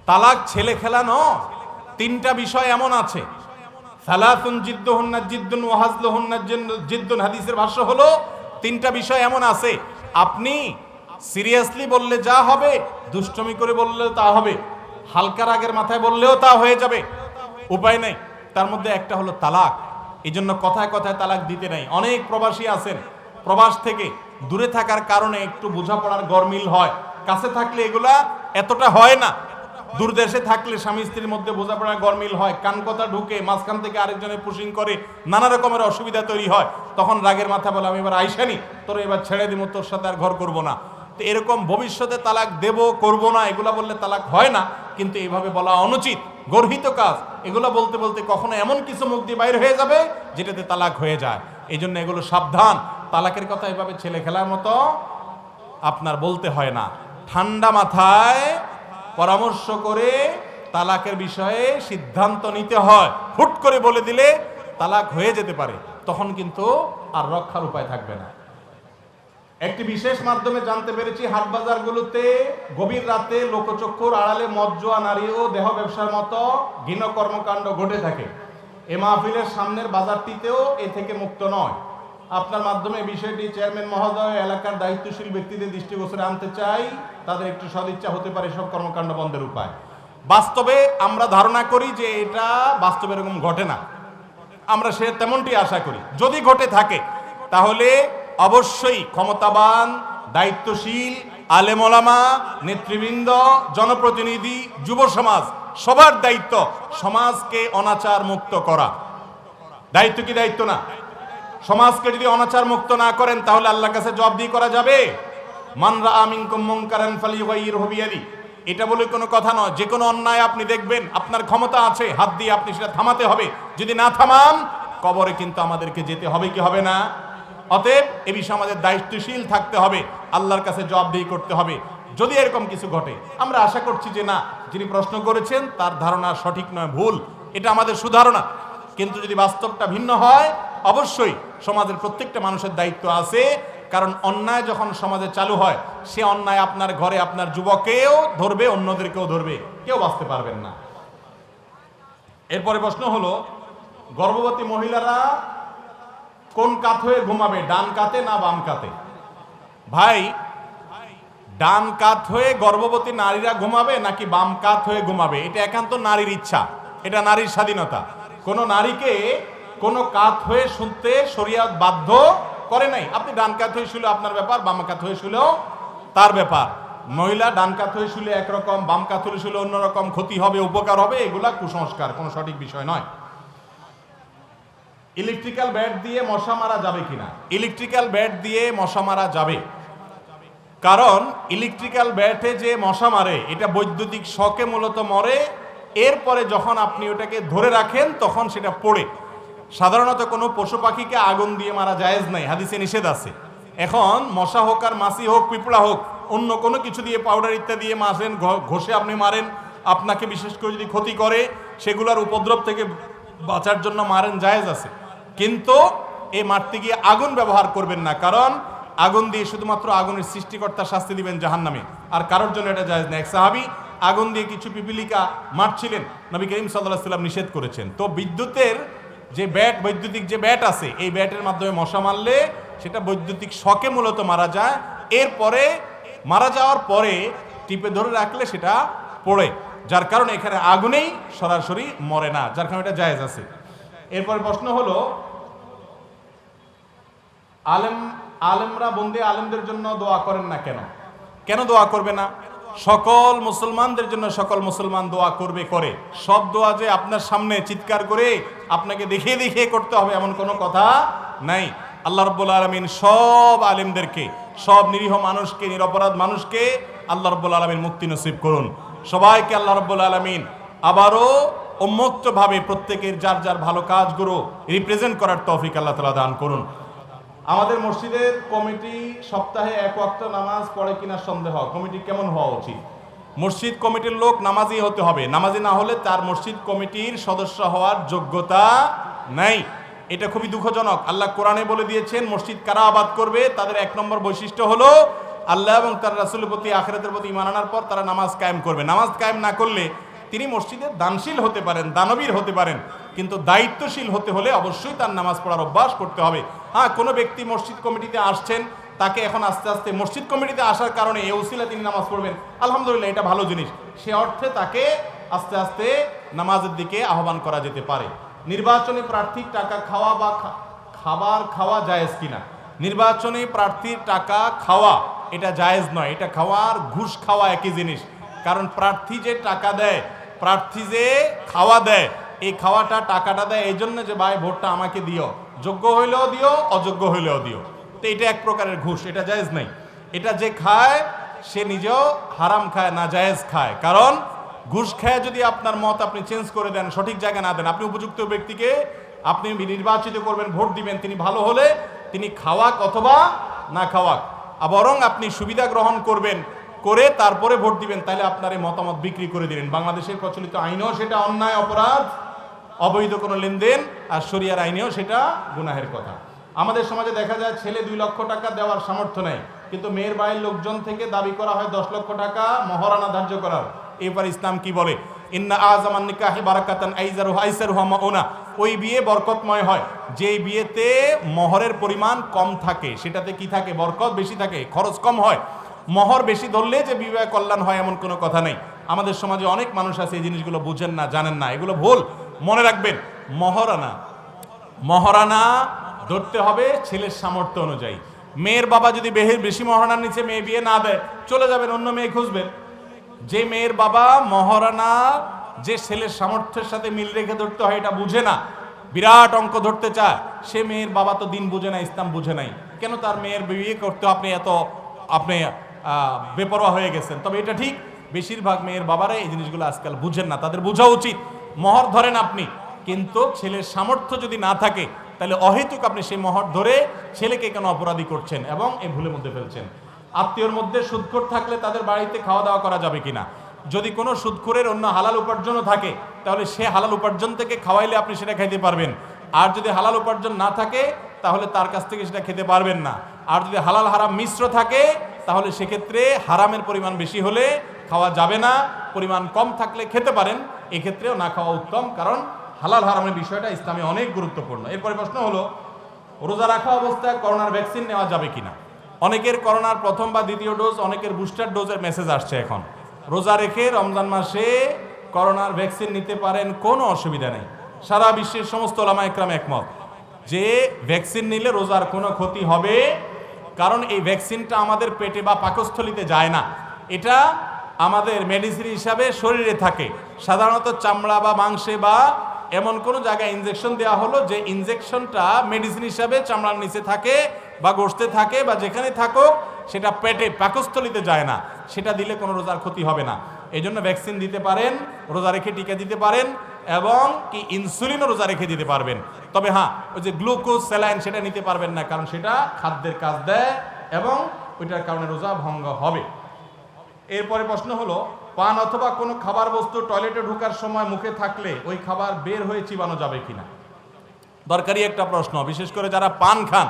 তালাক ছেলে খেলা নয়। তিনটা বিষয় এমন আছে, সালাতুন জিদ্দুহুন্না জিদ্দুন ওয়া হাজলুহুন্না জিদ্দুন, হাদিসের ভাষ্য হলো তিনটা বিষয় এমন আছে, আপনি সিরিয়াসলি বললে যা হবে, দুষ্টমি করে বললেও তা হবে, হালকা রাগের মাথায় বললেও তা হয়ে যাবে, উপায় নেই। তার মধ্যে একটা হলো তালাক। এই জন্য কথায় কথায় তালাক দিতে নাই। অনেক প্রবাসী আছেন, প্রবাস থেকে দূরে থাকার কারণে একটু বোঝাপড়ার গরমিল হয়, কাছে থাকলে এগুলা এতটা হয় না। দূরদেশে থাকলে স্বামী স্ত্রীর মধ্যে বোঝাপড়ার গরমিল হয়, কান কথা ঢুকে মাঝখান থেকে আরেকজনের পুশিং করে, নানা রকমের অসুবিধা তৈরি হয়। তখন রাগের মাথা বলে আমি এবার আইসানি, তোর এবার ছেড়ে দিব, তোর সাথে আর ঘর করবো না। তো এরকম ভবিষ্যতে তালাক দেব করব না এগুলা বললে তালাক হয় না, কিন্তু এইভাবে বলা অনুচিত, গর্হিত কাজ। এগুলো বলতে বলতে কখনো এমন কিছু মুখ দিয়ে বাইর হয়ে যাবে যেটাতে তালাক হয়ে যায়। এই জন্য এগুলো সাবধান। তালাকের কথা এভাবে ছেলে খেলার মতো আপনার বলতে হয় না। ঠান্ডা মাথায় পরামর্শ করে তালাকের বিষয়ে সিদ্ধান্ত নিতে হয়। হুট করে বলে দিলে তালাক হয়ে যেতে পারে, তখন কিন্তু আর রক্ষার উপায় থাকবে না। একটি বিশেষ মাধ্যমে জানতে পেরেছি, হাট বাজারগুলোতে গভীর রাতে লোকচক্ষুর আড়ালে মদ জুয়া, নারী ও দেহ ব্যবসার মতো ঘৃণ্য কর্মকাণ্ড ঘটে থাকে। এ মাহফিলের সামনের বাজারটিতেও এ থেকে মুক্ত নয়। আপনার মাধ্যমে বিষয়টি চেয়ারম্যান মহোদয়, এলাকার দায়িত্বশীল ব্যক্তিদের দৃষ্টিগোচরে আনতে চাই। তাদের একটু সদিচ্ছা হতে পারে সব কর্মকাণ্ড বন্ধের উপায়। বাস্তবে আমরা ধারণা করি যে এটা বাস্তবে এরকম ঘটে না, আমরা সে তেমনটি আশা করি। যদি ঘটে থাকে তাহলে অবশ্যই ক্ষমতাবান, দায়িত্বশীল, আলেম ওলামা, নেতৃবৃন্দ, জনপ্রতিনিধি, যুব সমাজ, সবার দায়িত্ব সমাজকে অনাচার মুক্ত করা। দায়িত্ব কি দায়িত্ব না? সমাজকে যদি অনাচার মুক্ত না করেন তাহলে আল্লাহর কাছে জবাবদিহি করা যাবে। মান রাআ মিনকুম মুনকারান ফালিয়ুগাইয়িরহু বিয়াদি, এটা বলে কোনো কথা নয়। যে কোনো অন্যায় আপনি দেখবেন, আপনার ক্ষমতা আছে, হাত দিয়ে আপনি সেটা থামাতে হবে। যদি না থামান, কবরে কিন্তু আমাদেরকে যেতে হবে কি হবে না? অতএব এ বিষয়ে আমাদের দায়িত্বশীল থাকতে হবে, আল্লাহর কাছে জবাবদিহি করতে হবে যদি এরকম কিছু ঘটে। আমরা আশা করছি যে না, যিনি প্রশ্ন করেছেন তার ধারণা সঠিক নয়, ভুল, এটা আমাদের সুধারণা। কিন্তু যদি বাস্তবটা ভিন্ন হয়, অবশ্যই সমাজের প্রত্যেকটা মানুষের দায়িত্ব আছে। কারণ অন্যায় যখন সমাজে চালু হয়, সে অন্যায় আপনার ঘরে আপনার যুবকেও ধরবে, অন্যদেরকেও ধরবে, কেউ বাঁচতে পারবেন না। এরপরে প্রশ্ন হলো, গর্ভবতী মহিলারা কোন কাত হয়ে ঘুমাবে, ডান কাতে না বাম কাতে? ভাই, ডান কাত হয়ে গর্ভবতী নারীরা ঘুমাবে নাকি বাম কাত হয়ে ঘুমাবে, এটা একান্ত নারীর ইচ্ছা, এটা নারীর স্বাধীনতা। কোন নারীকে কোনো কাত হয়ে শুনতে শরীয়ত বাধ্য করে নাই। আপনি ডান কাত হয়ে শুলে আপনার ব্যাপার, বাম কাত হয়ে শুলেও তার ব্যাপার। মহিলা ডান কাত হয়ে শুলে একরকম, বাম কাত হয়ে শুলে অন্যরকম, ক্ষতি হবে উপকার হবে, এগুলা কুসংস্কার, কোনো সঠিক বিষয় নয়। ইলেকট্রিক্যাল ব্যাট দিয়ে মশা মারা যাবে কিনা? ইলেকট্রিক্যাল ব্যাট দিয়ে মশা মারা যাবে, কারণ ইলেকট্রিক্যাল ব্যাটে যে মশা মারে এটা বৈদ্যুতিক শকে মূলত মরে। এরপরে যখন আপনি ওটাকে ধরে রাখেন তখন সেটা পড়ে। সাধারণত কোনো পশু পাখিকে আগুন দিয়ে মারা জায়েজ নাই, হাদিসে নিষেধ আছে। এখন মশা হোক আর মাছি হোক, পিঁপড়া হোক, অন্য কোনো কিছু দিয়ে, পাউডার ইত্যাদি দিয়ে মারেন, ঘষে আপনি মারেন, আপনাকে বিশেষ করে যদি ক্ষতি করে সেগুলোর উপদ্রব থেকে বাঁচার জন্য মারেন, জায়েজ আছে। কিন্তু এই মারতে গিয়ে আগুন ব্যবহার করবেন না, কারণ আগুন দিয়ে শুধুমাত্র আগুনের সৃষ্টিকর্তার শাস্তি দিবেন জাহান্নামে, আর কারোর জন্য এটা জায়েজ না। এক সাহাবী আগুন দিয়ে কিছু পিপিলিকা মারছিলেন, নবী করিম সাল্লাল্লাহু আলাইহি ওয়াসাল্লাম নিষেধ করেছেন। তো বিদ্যুতের যে ব্যাট, বৈদ্যুতিক যে ব্যাট আছে, এই ব্যাটের মাধ্যমে মশা মারলে সেটা বৈদ্যুতিক শকে মূলত মারা যায়। এরপরে মারা যাওয়ার পরে টিপে ধরে রাখলে সেটা পড়ে, যার কারণে এখানে আগুনেই সরাসরি মরে না, যার কারণে এটা জায়েজ আছে। এরপরে প্রশ্ন হলো, আলেমরা বন্দী আলেমদের জন্য দোয়া করেন না কেন? কেন দোয়া করবে না? সকল মুসলমানদের জন্য সকল মুসলমান দোয়া করবে, করে। সব দোয়া যে আপনার সামনে চিৎকার করে আপনাকে দেখিয়ে দেখিয়ে করতে হবে এমন কোনো কথা নাই। আল্লাহ রাব্বুল আলামিন সব আলেমদেরকে, সব নিরীহ মানুষকে, নিরপরাধ মানুষকে আল্লাহ রাব্বুল আলামিন মুক্তি নসিব করুন। সবাইকে আল্লাহ রাব্বুল আলামিন আবারও উন্মুক্তভাবে প্রত্যেকের যার যার ভালো কাজগুলো রিপ্রেজেন্ট করার তৌফিক আল্লাহ তাআলা দান করুন। আমাদের মসজিদের কমিটি সপ্তাহে এক ওয়াক্ত নামাজ পড়ে কিনা সন্দেহ, কমিটি কেমন হওয়া উচিত? মসজিদ কমিটির লোক নামাজি হতে হবে, নামাজি না হলে তার মসজিদ কমিটির সদস্য হওয়ার যোগ্যতা নাই। এটা খুবই দুঃখজনক। আল্লাহ কোরআনে বলে দিয়েছেন, মসজিদ কারা আবাদ করবে, তাদের এক নম্বর বৈশিষ্ট্য হলো আল্লাহ এবং তার রাসূলের প্রতি, আখিরাতের প্রতি ঈমান আনার পর তারা নামাজ কায়েম করবে। নামাজ কায়েম না করলে তিনি মসজিদের দানশীল হতে পারেন, দানবীর হতে পারেন, কিন্তু দায়িত্বশীল হতে হলে অবশ্যই তার নামাজ পড়ার অভ্যাস করতে হবে। হ্যাঁ, কোনো ব্যক্তি মসজিদ কমিটিতে আসছেন, তাকে এখন আস্তে আস্তে মসজিদ কমিটিতে আসার কারণে এই উসিলা তিনি নামাজ পড়বেন, আলহামদুলিল্লাহ, এটা ভালো জিনিস। সে অর্থে তাকে আস্তে আস্তে নামাজের দিকে আহ্বান করা যেতে পারে। নির্বাচনী প্রার্থীর টাকা খাওয়া বা খাবার খাওয়া জায়েজ কিনা? নির্বাচনী প্রার্থীর টাকা খাওয়া এটা জায়েজ নয়। এটা খাওয়ার ঘুষ খাওয়া একই জিনিস। কারণ প্রার্থী যে টাকা দেয়, প্রার্থী যে খাওয়া দেয়, এই খাওয়াটা টাকাটা দেয় এই জন্য যে ভাই ভোটটা আমাকে দিও, যোগ্য হইলেও দিও, অযোগ্য হইলেও দিও। তো এটা এক প্রকারের ঘুষ, এটা জায়েজ নাই। এটা যে খায় সে নিজেও হারাম খায়, না জায়েজ খায়। কারণ ঘুষ খায় যদি আপনার মত আপনি চেঞ্জ করে দেন, সঠিক জায়গায় না দেন, আপনি উপযুক্ত ব্যক্তিকে আপনি নির্বাচিত করবেন, ভোট দিবেন, তিনি ভালো হলে তিনি খাওয়াক অথবা না খাওয়াক, বরং আপনি সুবিধা গ্রহণ করবেন, করে তারপরে ভোট দিবেন, তাহলে আপনার এই মতামত বিক্রি করে দিলেন। বাংলাদেশের প্রচলিত আইনেও সেটা অন্যায়, অপরাধ, অবৈধ কোনো লেনদেন, আর শরিয়ার আইনেও সেটা গুনাহের কথা। আমাদের সমাজে দেখা যায় ছেলে 2 লক্ষ টাকা দেওয়ার সামর্থ্য নেই, কিন্তু মেয়ের বাড়ির লোকজন থেকে দাবি করা হয় 10 লক্ষ টাকা মহারানা ধার্য করার। এবার ইসলাম কি বলে? ইন্না আযামান নিকাহি বারাকাতান আইজারুহা আইসারুহা মাউনা। ওই বিয়ে বরকতময় হয় যেই বিয়েতে মহরের পরিমাণ কম থাকে, সেটাতে কি থাকে? বরকত বেশি থাকে, খরচ কম হয়। মহর বেশি ধরলে যে বিবাহ কল্যাণ হয় এমন কোনো কথা নেই। আমাদের সমাজে অনেক মানুষ আছে এই জিনিসগুলো বুঝেন না, জানেন না, এগুলো ভুল। মনে রাখবেন, মহারানা ধরতে হবে ছেলের সামর্থ্য অনুযায়ী। মেয়ের বাবা যদি বেশি মহারানার নিচে মেয়ে বিয়ে না দেয়, চলে যাবেন, অন্য মেয়ে খুঁজবেন। যে মেয়ের বাবা মহারানা যে ছেলের সামর্থ্যের সাথে মিল রেখে ধরতে হয় এটা বুঝে না, বিরাট অঙ্ক ধরতে চায়, সে মেয়ের বাবা তো দিন বুঝে না, ইসলাম বুঝে নাই। কেন তার মেয়ের বিয়ে করতে আপনি বেপরোয়া হয়ে গেছেন? তবে এটা ঠিক, বেশিরভাগ মেয়ের বাবারা এই জিনিসগুলো আজকাল বুঝেন না, তাদের বোঝা উচিত। মহর ধরেন আপনি, কিন্তু ছেলের সামর্থ্য যদি না থাকে তাহলে অহেতুক আপনি সেই মহর ধরে ছেলেকে কেন অপরাধী করছেন এবং এই ভুলের মধ্যে ফেলছেন। আত্মীয়র মধ্যে সুদখোর থাকলে তাদের বাড়িতে খাওয়া দাওয়া করা যাবে কিনা? যদি কোনো সুদখোরের অন্য হালাল উপার্জনও থাকে তাহলে সে হালাল উপার্জন থেকে খাওয়াইলে আপনি সেটা খাইতে পারবেন। আর যদি হালাল উপার্জন না থাকে তাহলে তার কাছ থেকে সেটা খেতে পারবেন না। আর যদি হালাল হারাম মিশ্র থাকে তাহলে সেক্ষেত্রে হারামের পরিমাণ বেশি হলে খাওয়া যাবে না, পরিমাণ কম থাকলে খেতে পারেন, এক্ষেত্রেও না খাওয়া উত্তম। কারণ হালাল হারামের বিষয়টা ইসলামে অনেক গুরুত্বপূর্ণ। এরপরে প্রশ্ন হলো, রোজা রাখা অবস্থায় করোনার ভ্যাকসিন নেওয়া যাবে কিনা? অনেকের করোনার প্রথম বা দ্বিতীয় ডোজ, অনেকের বুস্টার ডোজের মেসেজ আসছে এখন। রোজা রেখে রমজান মাসে করোনার ভ্যাকসিন নিতে পারেন, কোনো অসুবিধা নেই। সারা বিশ্বের সমস্ত ওলামা একরাম একমত যে ভ্যাকসিন নিলে রোজার কোনো ক্ষতি হবে, কারণ এই ভ্যাকসিনটা আমাদের পেটে বা পাকস্থলিতে যায় না, এটা আমাদের মেডিসিন হিসাবে শরীরে থাকে। সাধারণত চামড়া বা মাংসে বা এমন কোনো জায়গায় ইনজেকশন দেওয়া হলো যে ইনজেকশনটা মেডিসিন হিসাবে চামড়ার নিচে থাকে বা গোশতে থাকে বা যেখানে থাকুক, সেটা পেটে পাকস্থলিতে যায় না, সেটা দিলে কোনো রোজার ক্ষতি হবে না। এই জন্য ভ্যাকসিন দিতে পারেন, রোজা রেখে টিকা দিতে পারেন, এবং কি ইনসুলিনও রোজা রেখে দিতে পারবেন। তবে হ্যাঁ, ওই যে গ্লুকোজ স্যালাইন সেটা নিতে পারবেন না, কারণ সেটা খাদ্যের কাজ দেয় এবং ওইটার কারণে রোজা ভঙ্গ হবে। এরপরে প্রশ্ন হলো, পান অথবা কোনো খাবার বস্তু টয়লেটে ঢোকার সময় মুখে থাকলে ওই খাবার বের হয়ে চিবানো যাবে কিনা? দরকারি একটা প্রশ্ন। বিশেষ করে যারা পান খান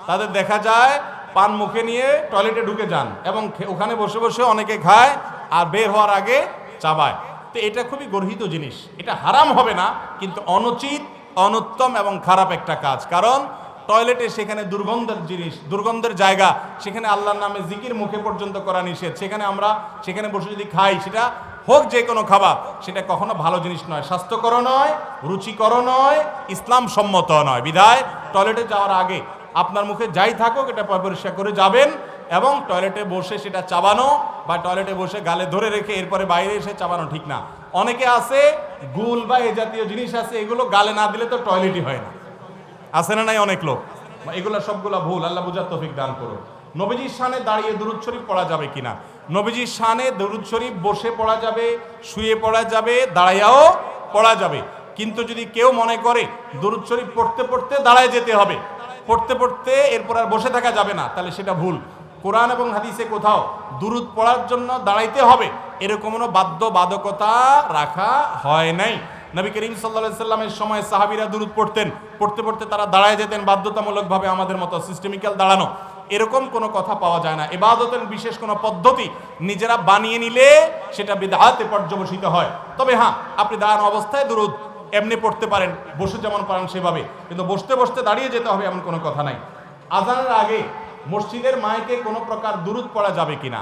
তাদের দেখা যায় পান মুখে নিয়ে টয়লেটে ঢুকে যান এবং ওখানে বসে বসে অনেকে খায় আর বের হওয়ার আগে চাবায়। তো এটা খুবই গর্হিত জিনিস, এটা হারাম হবে না, কিন্তু অনুচিত, অনুত্তম এবং খারাপ একটা কাজ। কারণ টয়লেটে সেখানে দুর্গন্ধের জিনিস, দুর্গন্ধের জায়গা, সেখানে আল্লাহর নামে জিকির মুখে পর্যন্ত করা নিষেধ। সেখানে বসে যদি খাই, সেটা হোক যে কোনো খাবার, সেটা কখনো ভালো জিনিস নয়, স্বাস্থ্যকর নয়, রুচিকর নয়, ইসলাম সম্মত নয়। বিধায় টয়লেটে যাওয়ার আগে আপনার মুখে যাই থাকুক এটা পরিষ্কার করে যাবেন, এবং টয়লেটে বসে সেটা চাবানো বা টয়লেটে বসে গালে ধরে রেখে এরপরে বাইরে এসে চাবানো ঠিক না। অনেকে আছে গুল বা এ জাতীয় জিনিস আছে, এগুলো গালে না দিলে তো টয়লেটই হয় না, আছে না নাই অনেক লোক? এগুলো সবগুলো ভুল। আল্লাহ বুঝার তৌফিক দান করুন। নবীজির শানে দাঁড়িয়ে দুরূদ শরীফ পড়া যাবে কিনা? নবীজির শানে দুরূদ শরীফ বসে পড়া যাবে, শুয়ে পড়া যাবে, দাঁড়াইয়াও পড়া যাবে। কিন্তু যদি কেউ মনে করে দুরূদ শরীফ পড়তে পড়তে দাঁড়ায় যেতে হবে, পড়তে পড়তে এরপর আর বসে থাকা যাবে না, তাহলে সেটা ভুল। কোরআন এবং হাদিসে কোথাও দুরূদ পড়ার জন্য দাঁড়াইতে হবে এরকম কোনো বাধ্যবাধকতা রাখা হয় নাই। নবী করিম সাল্লাল্লাহু আলাইহি সাল্লামের সময় সাহাবীরা দুরূদ পড়তেন, পড়তে পড়তে তারা দাঁড়ায় যেতেন, বাধ্যতামূলকভাবে আমাদের মতো সিস্টেমিক্যাল দাঁড়ানো, এরকম কোনো কথা পাওয়া যায় না। ইবাদতের বিশেষ কোনো পদ্ধতি নিজেরা বানিয়ে নিলে সেটা বিদআতে পর্যবসিত হয়। তবে হ্যাঁ, আপনি দাঁড়ানো অবস্থায় দুরূদ এমনি পড়তে পারেন, বসে যেমন পারেন সেভাবে, কিন্তু বসতে বসতে দাঁড়িয়ে যেতে হবে এমন কোনো কথা নাই। আজানের আগে মসজিদের মাইকে কোনো প্রকার দুরূদ পড়া যাবে কিনা?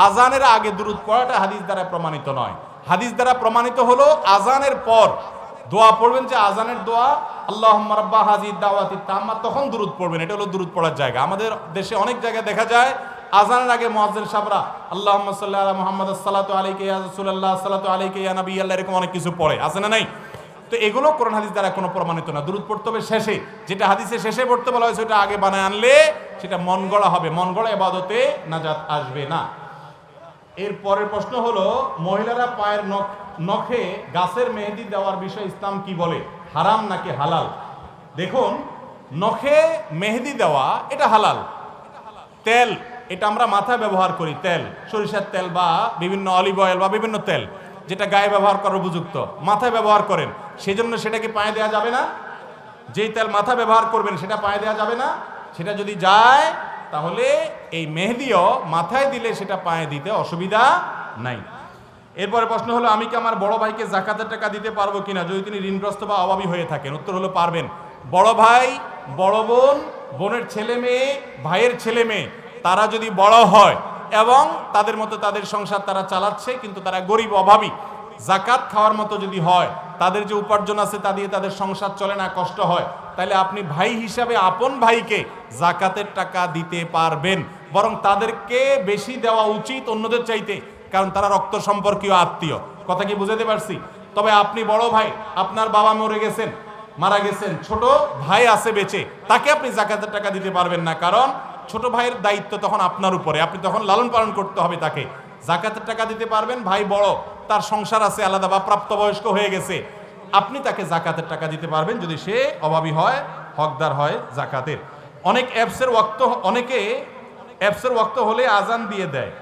আজানের আগে দুরূদ পড়াটা হাদিস দ্বারা প্রমাণিত নয়। হাদিস দ্বারা প্রমাণিত হলো আজানের পর দোয়া পড়বেন যে আজানের দোয়া, আল্লাহুম্মা রাব্বা হাযিহিদ দাওয়াতি তাম্মা, তখন দুরূদ পড়বেন। এটা হলো দুরূদ পড়ার জায়গা। আমাদের দেশে অনেক জায়গায় দেখা যায় আজানের আগে মুয়াজ্জিন সাহেবরা আল্লাহুম্মা সাল্লি আলা মুহাম্মাদ, আসসালাতু আলাইকা ইয়া রাসূলুল্লাহ, আসসালাতু আলাইকা ইয়া নাবিয়াল্লাহ, এরকম অনেক কিছু পড়ে, আছে না নাই? তো এগুলো কোরআন হাদিস দ্বারা কোনো প্রমাণিত না। দুরূদ পড়তে হবে শেষে, যেটা হাদিসে শেষে পড়তে বলা হয়েছে ওটা আগে বানায় আনলে সেটা মন গড়া হবে, মন গড়া ইবাদতে নাজাত আসবে না। এর পরের প্রশ্ন হলো, মহিলারা পায়ের নখে গাছের মেহেদি দেওয়ার বিষয়ে ইসলাম কি বলে, হারাম নাকি হালাল? দেখুন, নখে মেহেদি দেওয়া এটা হালাল। তেল, এটা আমরা মাথায় ব্যবহার করি, তেল, সরিষার তেল বা বিভিন্ন অলিভ অয়েল বা বিভিন্ন তেল যেটা গায়ে ব্যবহার করার উপযুক্ত, মাথায় ব্যবহার করেন, সেই জন্য সেটাকে পায়ে দেওয়া যাবে না? যেই তেল মাথা ব্যবহার করবেন সেটা পায়ে দেওয়া যাবে না? সেটা যদি যায় তাহলে এই মেহেদিও মাথায় দিলে সেটা পায়ে দিতে অসুবিধা নাই। এরপরে প্রশ্ন হলো, আমি কি আমার বড় ভাইকে যাকাতের টাকা দিতে পারবো কিনা যদি তিনি ঋণগ্রস্ত বা অভাবী হয়ে থাকেন? উত্তর হলো পারবেন। বড় ভাই, বড় বোন, বোনের ছেলে মেয়ে, ভাইয়ের ছেলে মেয়ে, তারা যদি বড় হয় এবং তাদের মতো তাদের সংসার তারা চালাচ্ছে কিন্তু তারা গরিব অভাবী, যাকাত খাওয়ার মতো যদি হয়, তাদের যে উপার্জন আছে তা দিয়ে তাদের সংসার চলে না, কষ্ট হয়, তাহলে আপনি ভাই হিসাবে আপন ভাইকে যাকাতের টাকা দিতে পারবেন। বরং তাদেরকে বেশি দেওয়া উচিত অন্যদের চাইতে, কারণ তারা রক্ত সম্পর্কীয় আত্মীয়। কথা কি বুঝাতে পারছি? তবে আপনি বড় ভাই, আপনার বাবা মারা গেছেন, ছোট ভাই আছে বেঁচে, তাকে আপনি যাকাতের টাকা দিতে পারবেন না, কারণ ছোট ভাইয়ের দায়িত্ব তখন আপনার উপরে, আপনি তখন লালন পালন করতে হবে তাকে। যাকাতের টাকা দিতে পারবেন, ভাই বড়, তার সংসার আছে আলাদা বা প্রাপ্তবয়স্ক হয়ে গেছে, আপনি তাকে যাকাতের টাকা দিতে পারবেন যদি সে অভাবী হয়, হকদার হয় যাকাতের। অনেকে অ্যাপসের ওয়াক্ত হলে আজান দিয়ে দেয়,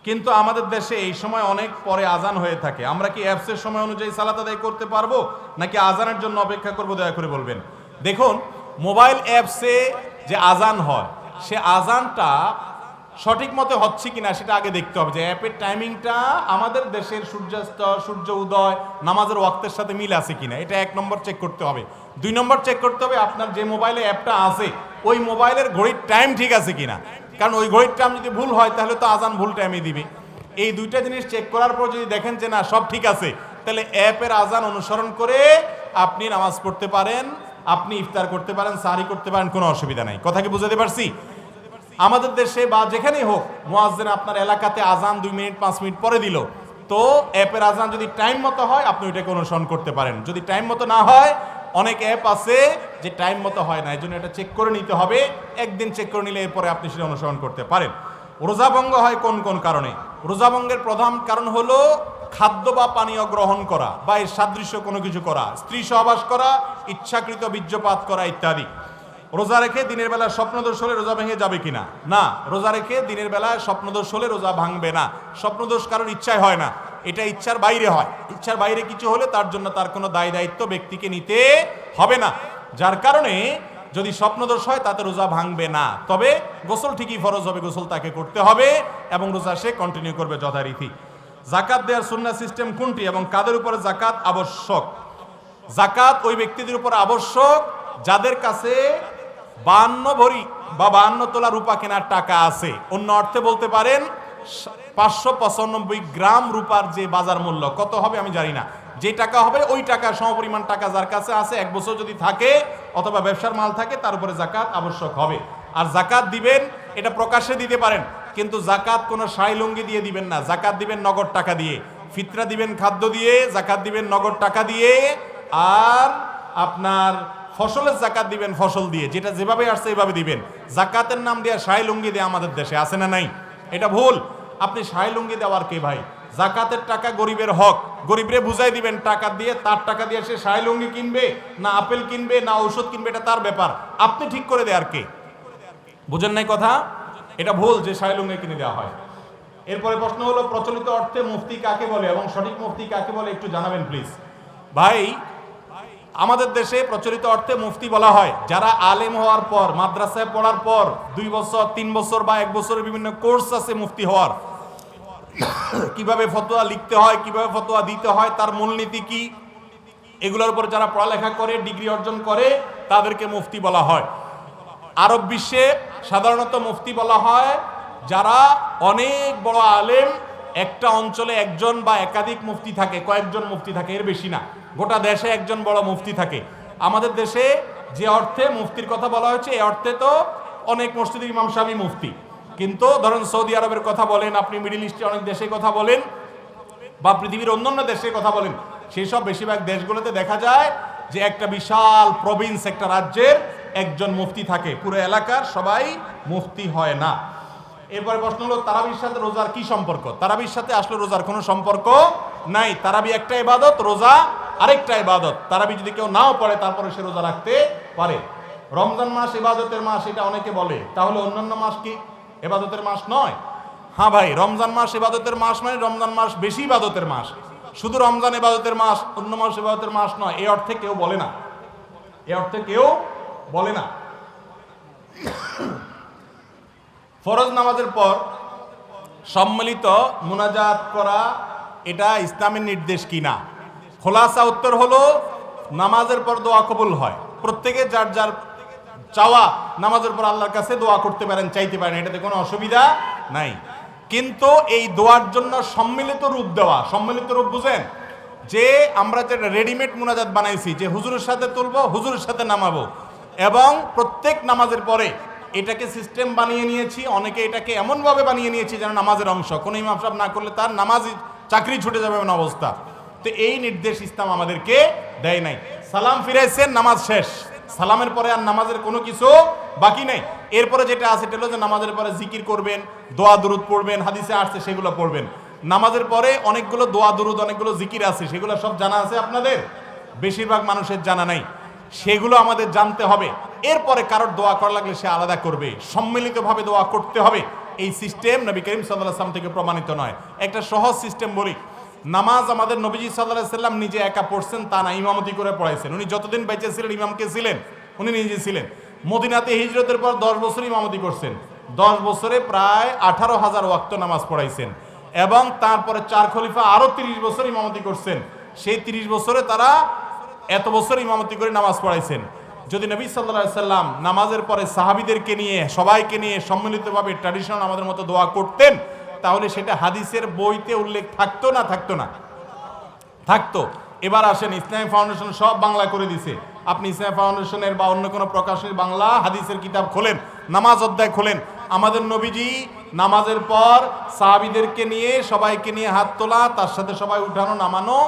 কিন্তু আমাদের দেশে এই সময় অনেক পরে আজান হয়ে থাকে। আমরা কি অ্যাপসের সময় অনুযায়ী সালাত আদায় করতে পারবো নাকি আজানের জন্য অপেক্ষা করবো? দয়া করে বলবেন। দেখুন, মোবাইল অ্যাপসে যে আজান হয় সে আজানটা সঠিক মতো হচ্ছে কিনা সেটা আগে দেখতে হবে, যে অ্যাপের টাইমিংটা আমাদের দেশের সূর্যাস্ত, সূর্য উদয়, নামাজের ওয়াক্তের সাথে মিল আছে কিনা, এটা 1 নম্বর চেক করতে হবে। 2 নম্বর চেক করতে হবে আপনার যে মোবাইলে অ্যাপটা আছে ওই মোবাইলের ঘড়ির টাইম ঠিক আছে কিনা, কারণ ওই ঘড়ির টাইম যদি ভুল হয় তাহলে তো আজান ভুল টাইমে দিবে। এই 2টা জিনিস চেক করার পর যদি দেখেন যে না সব ঠিক আছে, তাহলে অ্যাপের আজান অনুসরণ করে আপনি নামাজ পড়তে পারেন, আপনি ইফতার করতে পারেন, সাহরি করতে পারেন, কোনো অসুবিধা নাই। কথা কি বুঝাতে পারছি? আমাদের দেশে বা যেখানেই হোক, মুয়াজ্জিন আপনার এলাকাতে আজান 2 মিনিট 5 মিনিট পরে দিল, তো অ্যাপের আজান যদি টাইম মতো হয় আপনি ওইটাকে অনুসরণ করতে পারেন। যদি টাইম মতো না হয়, অনেক অ্যাপ আছে যে টাইম মতো হয় না, এই জন্য এটা চেক করে নিতে হবে। একদিন চেক করে নিলে এরপরে আপনি সেটা অনুসরণ করতে পারেন। রোজা ভঙ্গ হয় কোন কোন কারণে? রোজা ভঙ্গের প্রধান কারণ হলো খাদ্য বা পানীয় গ্রহণ করা বা এর সাদৃশ্য কোনো কিছু করা, স্ত্রী সহবাস করা, ইচ্ছাকৃত বীর্যপাত করা ইত্যাদি। রোজা রেখে দিনের বেলা স্বপ্নদোষ হলে রোজা ভেঙে যাবে কিনা? না, রোজা রেখে দিনের বেলা স্বপ্নদোষ হলে রোজা ভাঙবে না। স্বপ্নদোষ কারণ ইচ্ছায় হয় না, এটা ইচ্ছার বাইরে হয়। ইচ্ছার বাইরে কিছু হলে তার জন্য তার কোনো দায় দায়িত্ব ব্যক্তিকে নিতে হবে না, যার কারণে যদি স্বপ্নদোষ হয় তাতে রোজা ভাঙবে না। তবে গোসল ঠিকই ফরজ হবে, গোসল তাকে করতে হবে এবং রোজা সে কন্টিনিউ করবে যথারীতি। যাকাত দেওয়ার সুন্নাহ সিস্টেম কোনটি এবং কাদের উপরে যাকাত আবশ্যক? যাকাত ওই ব্যক্তিদের উপর আবশ্যক যাদের কাছে 52 ভরি বা 52 তোলা রূপা কেনার টাকা আছে। অন্য অর্থে বলতে পারেন 595 গ্রাম রূপার যে বাজার মূল্য কত হবে আমি জানি না, যে টাকা হবে ওই টাকা সমপরিমাণ টাকা যার কাছে আছে, 1 বছর যদি থাকে অথবা ব্যবসার মাল থাকে, তার উপরে যাকাত আবশ্যক হবে। আর যাকাত দিবেন এটা প্রকাশ্যে দিতে পারেন, কিন্তু যাকাত কোনো শাড়ি লুঙ্গি দিয়ে দিবেন না, যাকাত দিবেন নগদ টাকা দিয়ে। ফিতরা দিবেন খাদ্য দিয়ে, যাকাত দিবেন নগদ টাকা দিয়ে, আর আপনার ফসলের যাকাত দিবেন ফসল দিয়ে, যেটা যেভাবে আসছে এইভাবে দিবেন। যাকাতের নাম দিয়ে শাড়ি লুঙ্গি দিয়ে আমাদের দেশে আছে না নাই? এটা ভুল। আপনি শাড়ি লুঙ্গি দেওয়ার কে ভাই? যাকাতের টাকা গরিবের হক, গরিবরে বুঝাই দিবেন টাকা দিয়ে, তার টাকা দিয়ে সে শাড়ি লুঙ্গি কিনবে না আপেল কিনবে না ঔষধ কিনবে, এটা তার ব্যাপার, আপনি ঠিক করে দেয়ার কে? বুঝেন নাই কথা? এটা ভুল যে শাড়ি লুঙ্গি কিনে দেওয়া হয়। এরপরে প্রশ্ন হলো, প্রচলিত অর্থে মুফতি কাকে বলে এবং সঠিক মুফতি কাকে বলে একটু জানাবেন প্লিজ। ভাই, আমাদের দেশে প্রচলিত অর্থে মুফতি বলা হয় যারা আলেম হওয়ার পর, মাদ্রাসায় পড়ার পর 2 বছর 3 বছর বা 1 বছরের বিভিন্ন কোর্স আছে মুফতি হওয়ার, কিভাবে ফতোয়া লিখতে হয়, কিভাবে ফতোয়া দিতে হয়, তার মূলনীতি কি, এগুলোর উপর যারা পড়ালেখা করে ডিগ্রি অর্জন করে তাদেরকে মুফতি বলা হয়। আরব বিশ্বে সাধারণত মুফতি বলা হয় যারা অনেক বড় আলেম, একটা অঞ্চলে একজন বা একাধিক মুফতি থাকে, কয়েকজন মুফতি থাকে, এর বেশি না। গোটা দেশে একজন বড় মুফতি থাকে। আমাদের দেশে যে অর্থে মুফতির কথা বলা হয়েছে এই অর্থে তো অনেক মসজিদের ইমাম সাহেবই মুফতি, কিন্তু ধরেন সৌদি আরবের কথা বলেন, আপনি মিডল ইস্টে অনেক দেশের কথা বলেন বা পৃথিবীর অন্যান্য দেশের কথা বলেন, সেই সব বেশিরভাগ দেশগুলোতে দেখা যায় যে একটা বিশাল প্রভিন্স, একটা রাজ্যের একজন মুফতি থাকে, পুরো এলাকার সবাই মুফতি হয় না। এরপরে প্রশ্ন হলো তারাবির সাথে রোজার কি সম্পর্ক? তারাবির সাথে আসলে রোজার কোনো সম্পর্ক নাই। তারাবি একটা ইবাদত, রোজা আরেকটা ইবাদত। তারাবি যদি কেউ নাও পড়ে তারপরে সে রোজা রাখতে পারে। রমজান মাস ইবাদতের মাস এটা অনেকে বলে, তাহলে অন্যান্য মাস কি ইবাদতের মাস নয়? হ্যাঁ ভাই, রমজান মাস ইবাদতের মাস মানে রমজান মাস বেশি ইবাদতের মাস, শুধু রমজান ইবাদতের মাস, অন্য মাস ইবাদতের মাস নয়, এই অর্থে কেউ বলে না, এই অর্থে কেউ বলে না। ফরজ নামাজের পর সম্মিলিত মুনাজাত করা এটা ইসলামের নির্দেশ কিনা? খোলাসা উত্তর হলো নামাজের পর দোয়া কবুল হয়। প্রত্যেকে যার যার চাওয়া নামাজের পর আল্লাহর কাছে দোয়া করতে পারেন, চাইতে পারেন, এটাতে কোনো অসুবিধা নাই। কিন্তু এই দোয়ার জন্য সম্মিলিত রূপ দেওয়া, সম্মিলিত রূপ বুঝেন, যে আমরা যে রেডিমেড মুনাজাত বানাইছি, যে হুজুরের সাথে তুলবো, হুজুরের সাথে নামাবো, এবং প্রত্যেক নামাজের পরে এটাকে সিস্টেম বানিয়ে নিয়েছি, অনেকে এটাকে এমনভাবে বানিয়ে নিয়েছি যেন নামাজের অংশ, কোনো ইমাম সাহেব না করলে তার নামাজ চাকরি ছুটে যাবে এমন অবস্থা। তো এই নির্দেশ ইসলাম আমাদেরকে দেয় নাই। সালাম ফিরাইছেন, নামাজ শেষ, সালামের পরে আর নামাজের কোনো কিছু বাকি নেই। এরপরে যেটা আছে এটা হলো যে নামাজের পরে জিকির করবেন, দোয়া দুরুদ পড়বেন, হাদিসে আসছে সেগুলো পড়বেন। নামাজের পরে অনেকগুলো দোয়া দুরুদ, অনেকগুলো জিকির আছে, সেগুলো সব জানা আছে আপনাদের? বেশিরভাগ মানুষের জানা নাই, সেগুলো আমাদের জানতে হবে। এরপরে কারোর দোয়া করা লাগলে সে আলাদা করবে, সম্মিলিতভাবে দোয়া করতে হবে। এই সিস্টেম নবী করিম সাল্লাল্লাহু আলাইহি ওয়াসাল্লাম থেকে প্রমাণিত নয়। একটা সহজ সিস্টেম বলি, নামাজ আমাদের নবীজি সাল্লাল্লাহু আলাইহি ওয়াসাল্লাম নিজে একা পড়ছেন তা না, ইমামতি করে পড়াইছেন। উনি যতদিন বেঁচে ছিলেন ইমামকে ছিলেন, উনি নিজে ছিলেন। মদিনাতে হিজরতের পর 10 বছর ইমামতি করছেন, 10 বছরে প্রায় 18,000 ওয়াক্ত নামাজ পড়াইছেন, এবং তারপরে 4 খলিফা আরো 30 বছর ইমামতি করছেন। সেই 30 বছরে তারা এত বছর ইমামতি করে নামাজ পড়াইছেন। যদি নবী সাল্লাল্লাহু আলাইহি ওয়াসাল্লাম নামাজের পরে সাহাবীদেরকে নিয়ে, সবাইকে নিয়ে সম্মিলিতভাবে ট্র্যাডিশনাল আমাদের মতো দোয়া করতেন, তাহলে সেটা হাদিসের বইতে উল্লেখ থাকতো না? থাকতো না? থাকতো। এবার আসেন, ইসলামী ফাউন্ডেশন সব বাংলা করে দিছে। আপনি ইসলামী ফাউন্ডেশনের বা অন্য কোনো প্রকাশের বাংলা হাদিসের কিতাব খোলেন, নামাজ অধ্যায় খোলেন, আমাদের নবীজি নামাজের পর সাহাবীদেরকে নিয়ে, সবাইকে নিয়ে হাত তোলা, তার সাথে সবাই উঠানো নামানো,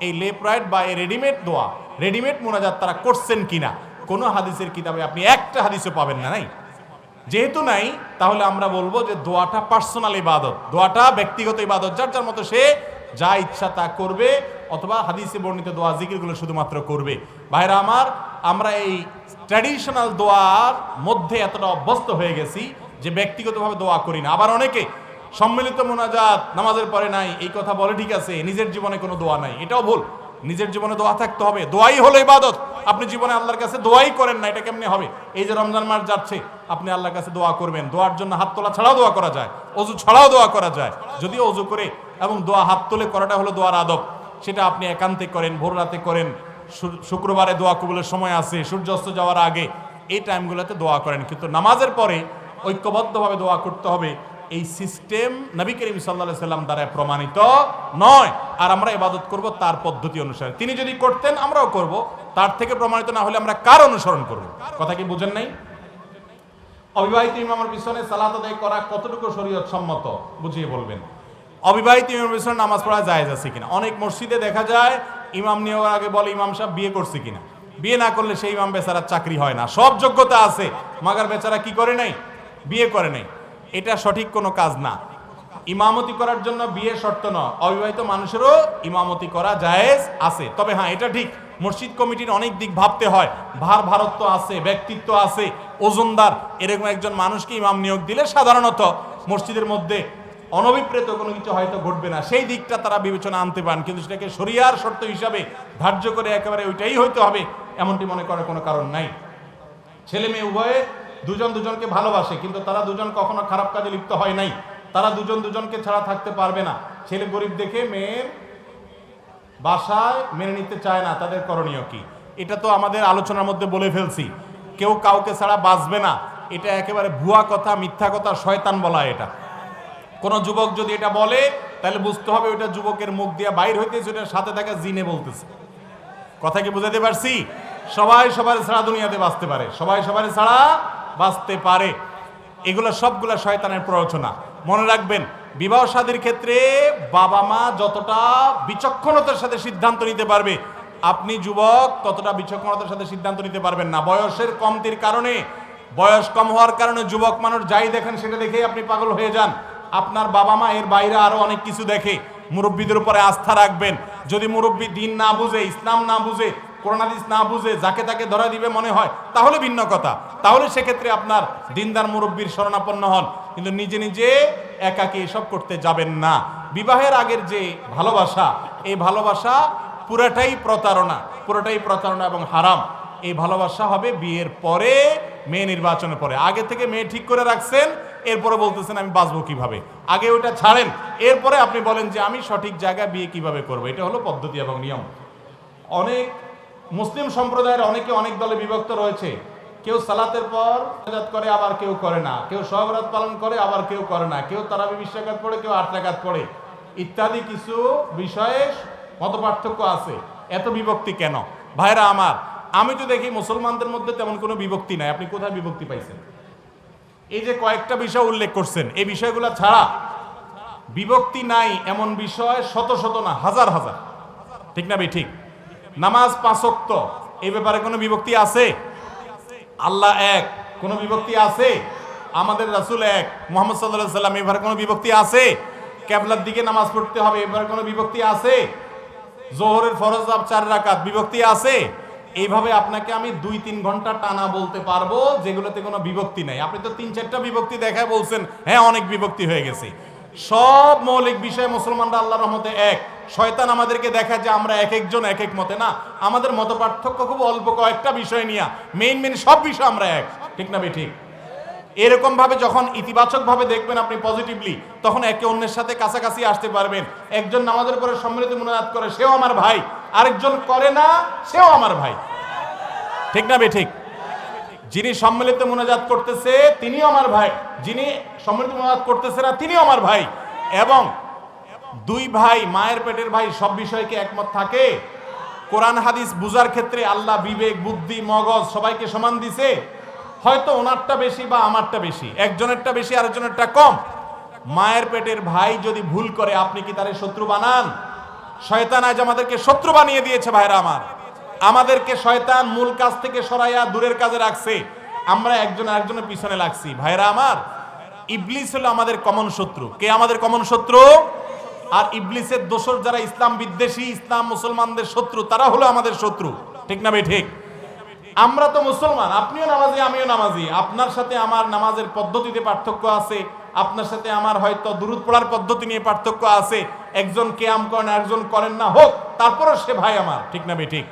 এই লেফট রাইট বা এই রেডিমেড দোয়া, রেডিমেড মুনাজাত তারা করছেন কিনা কোনো হাদিসের কিতাবে আপনি একটা হাদিসও পাবেন না। নাই, যেহেতু নাই, তাহলে আমরা বলবো যে দোয়াটা পার্সোনাল ইবাদত, দোয়াটা ব্যক্তিগত ইবাদত, যার যার মতো সে যা ইচ্ছা তা করবে, অথবা হাদিসে বর্ণিত দোয়া জিকিরগুলো শুধুমাত্র করবে। ভাইরা আমার, আমরা এই ট্র্যাডিশনাল দোয়ার মধ্যে এতটা অভ্যস্ত হয়ে গেছি যে ব্যক্তিগতভাবে দোয়া করি না। আবার অনেকে সম্মিলিত মুনাজাত নামাজের পরে নাই, এই কথা বলে, ঠিক আছে, নিজের জীবনে কোনো দোয়া নাই, এটাও ভুল। নিজের জীবনে দোয়া থাকতে হবে, দোয়াই হলো ইবাদত। আপনি জীবনে আল্লাহর কাছে দোয়াই করেন না, এটা কেমনে হবে? এই যে রমজান মাস যাচ্ছে, আপনি আল্লাহর কাছে দোয়া করবেন, দোয়ার জন্য হাত তোলা ছাড়াও দোয়া করা যায়, অজু ছাড়াও দোয়া করা যায়। যদিও অজু করে এবং দোয়া হাত তুলে করাটা হলো দোয়ার আদব, সেটা আপনি একান্তে করেন, ভোর রাতে করেন, শুক্রবারে দোয়া কবুলের সময় আছে, সূর্যাস্ত যাওয়ার আগে, এই টাইমগুলোতে দোয়া করেন। কিন্তু নামাজের পরে ঐক্যবদ্ধভাবে দোয়া করতে হবে, এই সিস্টেম নবী করিম সাল্লাল্লাহু আলাইহি ওয়াসাল্লাম দ্বারা প্রমাণিত নয়। আর আমরা ইবাদত করব তার পদ্ধতি অনুসারে। তিনি যদি করতেন আমরাও করব, তার থেকে প্রমাণিত না হলে আমরা কার অনুসরণ করব? কথা কি বুঝেন নাই? অবিবাহিত ইমামের পিছনে সালাত আদায় করা কতটুকু শরীয়ত সম্মত বুঝিয়ে বলবেন। অবিবাহিত ইমামের পিছনে নামাজ পড়া জায়েজ আছে কিনা? অনেক মসজিদে দেখা যায় ইমাম নেওয়ার আগে বলে ইমাম সাহেব বিয়ে করছে কিনা। বিয়ে না করলে সেই ইমাম বেচারার চাকরি হয় না, সব যোগ্যতা আছে, মাগার বেচারা কি করে নাই? বিয়ে করে নাই। এটা সঠিক কোনো কাজ না। ইমামতি করার জন্য বিয়ে শর্ত নয়, অবিবাহিত মানুষেরও ইমামতি করা জায়েজ আছে। তবে হ্যাঁ, এটা ঠিক, মসজিদ কমিটির অনেক দিক ভাবতে হয়, ভারত্ব আছে, ব্যক্তিত্ব আছে, ওজনদার, এরকম একজন মানুষকে ইমাম নিয়োগ দিলে সাধারণত মসজিদের মধ্যে অনভিপ্রেত কোনো কিছু হয়তো ঘটবে না, সেই দিকটা তারা বিবেচনা আনতে পারেন। কিন্তু সেটাকে শরিয়ার শর্ত হিসাবে ধার্য করে একেবারে ওইটাই হইতে হবে এমনটি মনে করার কোনো কারণ নাই। ছেলে মেয়ে উভয়ে দুজন দুজনকে ভালোবাসে, কিন্তু তারা দুজন কখনো খারাপ কাজে লিপ্ত হয় নাই, তারা দুজন দুজনকে ছাড়া থাকতে পারবে না। ছেলে গরিব দেখে মেয়ের বাসায় মেনে নিতে চায় না, তাদের করণীয় কি? এটা তো আমাদের আলোচনার মধ্যে বলে ফেলছি, কেউ কাউকে ছাড়া বাঁচবে না, এটা একেবারে ভুয়া কথা, মিথ্যা কথা, শয়তান বলা। এটা কোনো যুবক যদি এটা বলে তাহলে বুঝতে হবে ওইটা যুবকের মুখ দিয়ে বাইর হইতেছে, ওটার সাথে থাকা জিনে বলতেছে। কথা কি বুঝাতে পারছি? সবাই সবার ছাড়া দুনিয়াতে বাঁচতে পারে, সবাই সবার ছাড়া বাঁচতে পারে। এগুলো সবগুলা শয়তানের প্ররোচনা। মনে রাখবেন, বিবাহ শাদীর ক্ষেত্রে বাবা মা যতটা বিচক্ষণতার সাথে সিদ্ধান্ত নিতে পারবে, আপনি যুবক ততটা বিচক্ষণতার সাথে সিদ্ধান্ত নিতে পারবেন না। বয়সের কমতির কারণে, বয়স কম হওয়ার কারণে যুবক মানুষ যাই দেখেন সেটা দেখেই আপনি পাগল হয়ে যান। আপনার বাবা মা এর বাইরে আরো অনেক কিছু দেখে। মুরব্বীদের উপরে আস্থা রাখবেন। যদি মুরব্বী দিন না বুঝে, ইসলাম না বুঝে, কোরআন হাদিস না বুঝে যাকে তাকে ধরা দিবে মনে হয়, তাহলে ভিন্ন কথা। তাহলে সেক্ষেত্রে আপনার দিনদার মুরব্বীর শরণাপন্ন হন, কিন্তু নিজে নিজে একাকী এসব করতে যাবেন না। বিবাহের আগের যে ভালোবাসা, এই ভালোবাসা পুরাটাই প্রতারণা, পুরোটাই প্রতারণা এবং হারাম। এই ভালোবাসা হবে বিয়ের পরে, মেয়ে নির্বাচনের পরে। আগে থেকে মেয়ে ঠিক করে রাখছেন, এরপরে বলতেছেন আমি বাঁচবো কিভাবে। আগে ওটা ছাড়েন, এরপরে আপনি বলেন যে আমি সঠিক জায়গায় বিয়ে কিভাবে করবো। এটা হলো পদ্ধতি এবং নিয়ম। অনেক মুসলিম সম্প্রদায়ের অনেকে অনেক দলে বিভক্ত রয়েছে। কেউ সালাতের পর মুনাজাত করে, আবার কেউ করে না। কেউ শবে বরাত পালন করে, আবার কেউ করে না। কেউ তারাবি 20 রাকাত পড়ে, কেউ 8 রাকাত পড়ে, ইত্যাদি কিছু বিষয়ে মতপার্থক্য আছে। এত বিভক্তি কেন? ভাইরা আমার, আমি তো দেখি মুসলমানদের মধ্যে তেমন কোনো বিভক্তি নাই। আপনি কোথায় বিভক্তি পাইছেন? এই যে কয়েকটা বিষয় উল্লেখ করছেন, এই বিষয়গুলো ছাড়া বিভক্তি নাই এমন বিষয় শত শত না, হাজার হাজার। ঠিক না ভাই? ঠিক। নামাজ 5 ওয়াক্ত, এই ব্যাপারে কোনো বিভক্তি আছে? আল্লাহ এক, কোনো বিভক্তি আছে? আমাদের রাসূল এক, মুহাম্মদ সাল্লাল্লাহু আলাইহি ওয়াসাল্লাম, এই ব্যাপারে কোনো বিভক্তি আছে? কিবলার দিকে নামাজ পড়তে হবে, এই ব্যাপারে কোনো বিভক্তি আছে? যোহরের ফরজ 4 রাকাত, বিভক্তি আছে? এইভাবে আপনাকে আমি 2-3 ঘন্টা টানা বলতে পারবো যেগুলোতে কোনো বিভক্তি নাই। আপনি তো 3-4টা বিভক্তি দেখায় বলছেন হ্যাঁ অনেক বিভক্তি হয়ে গেছে। সব মৌলিক বিষয়ে মুসলমানরা আল্লাহর রহমতে এক। শয়তান আমাদেরকে দেখায় যে আমরা এক একজন এক এক মতে। না, আমাদের মত পার্থক্য খুব অল্প কয়েকটা বিষয় নিয়ে, মেইন সব বিষয় আমরা এক। ঠিক না ভাই? ঠিক। এরকম ভাবে যখন ইতিবাচক ভাবে দেখবেন আপনি, পজিটিভলি, তখন একে অন্যের সাথে কাছাকাছি আসতে পারবেন। একজন নামাজের পরে সম্মিলিত মুনাজাত করে, সেও আমার ভাই। আরেকজন করে না, সেও আমার ভাই। ঠিক না ভাই? ঠিক। যিনি সম্মিলিত মুনাজাত করতেছে তিনিও আমার ভাই, যিনি সম্মিলিত মুনাজাত করতেছে না তিনিও আমার ভাই। এবং দুই ভাই, মায়ের পেটের ভাই, সব বিষয়কে একমত থাকে। কোরআন হাদিস বুঝার ক্ষেত্রে আল্লাহ বিবেক, বুদ্ধি, মগজ সবাইকে সমান দিছে। হয়তো ওনারটা বেশি বা আমারটা বেশি, একজনেরটা বেশি আরেকজনেরটা কম। মায়ের পেটের ভাই যদি ভুল করে, আপনি কি তারে শত্রু বানান? শয়তান আজ আমাদেরকে শত্রু বানিয়ে দিয়েছে ভাইরা আমার। আমাদেরকে শয়তান মূল কাজ থেকে সরাইয়া দূরের কাজে রাখছে। আমরা একজন আরেকজনের পিছনে লাগছি। ভাইরা আমার, ইবলিস হলো আমাদের কমন শত্রু। কে আমাদের কমন শত্রু? আর ইবলিসের দোসর যারা ইসলাম বিদ্বেষী, ইসলাম মুসলমানদের শত্রু, তারা হলো আমাদের শত্রু। ঠিক না ভাই? ঠিক। আমরা তো মুসলমান, আপনিও নামাজি আমিও নামাজি। আপনার সাথে আমার নামাজের পদ্ধতিতে পার্থক্য আছে, আপনার সাথে আমার হয়তো দুরূদ পড়ার পদ্ধতি নিয়ে পার্থক্য আছে। একজন কিয়াম করেন, একজন করেন না, হোক, তারপরও সে ভাই আমার। ঠিক না ভাই? ঠিক।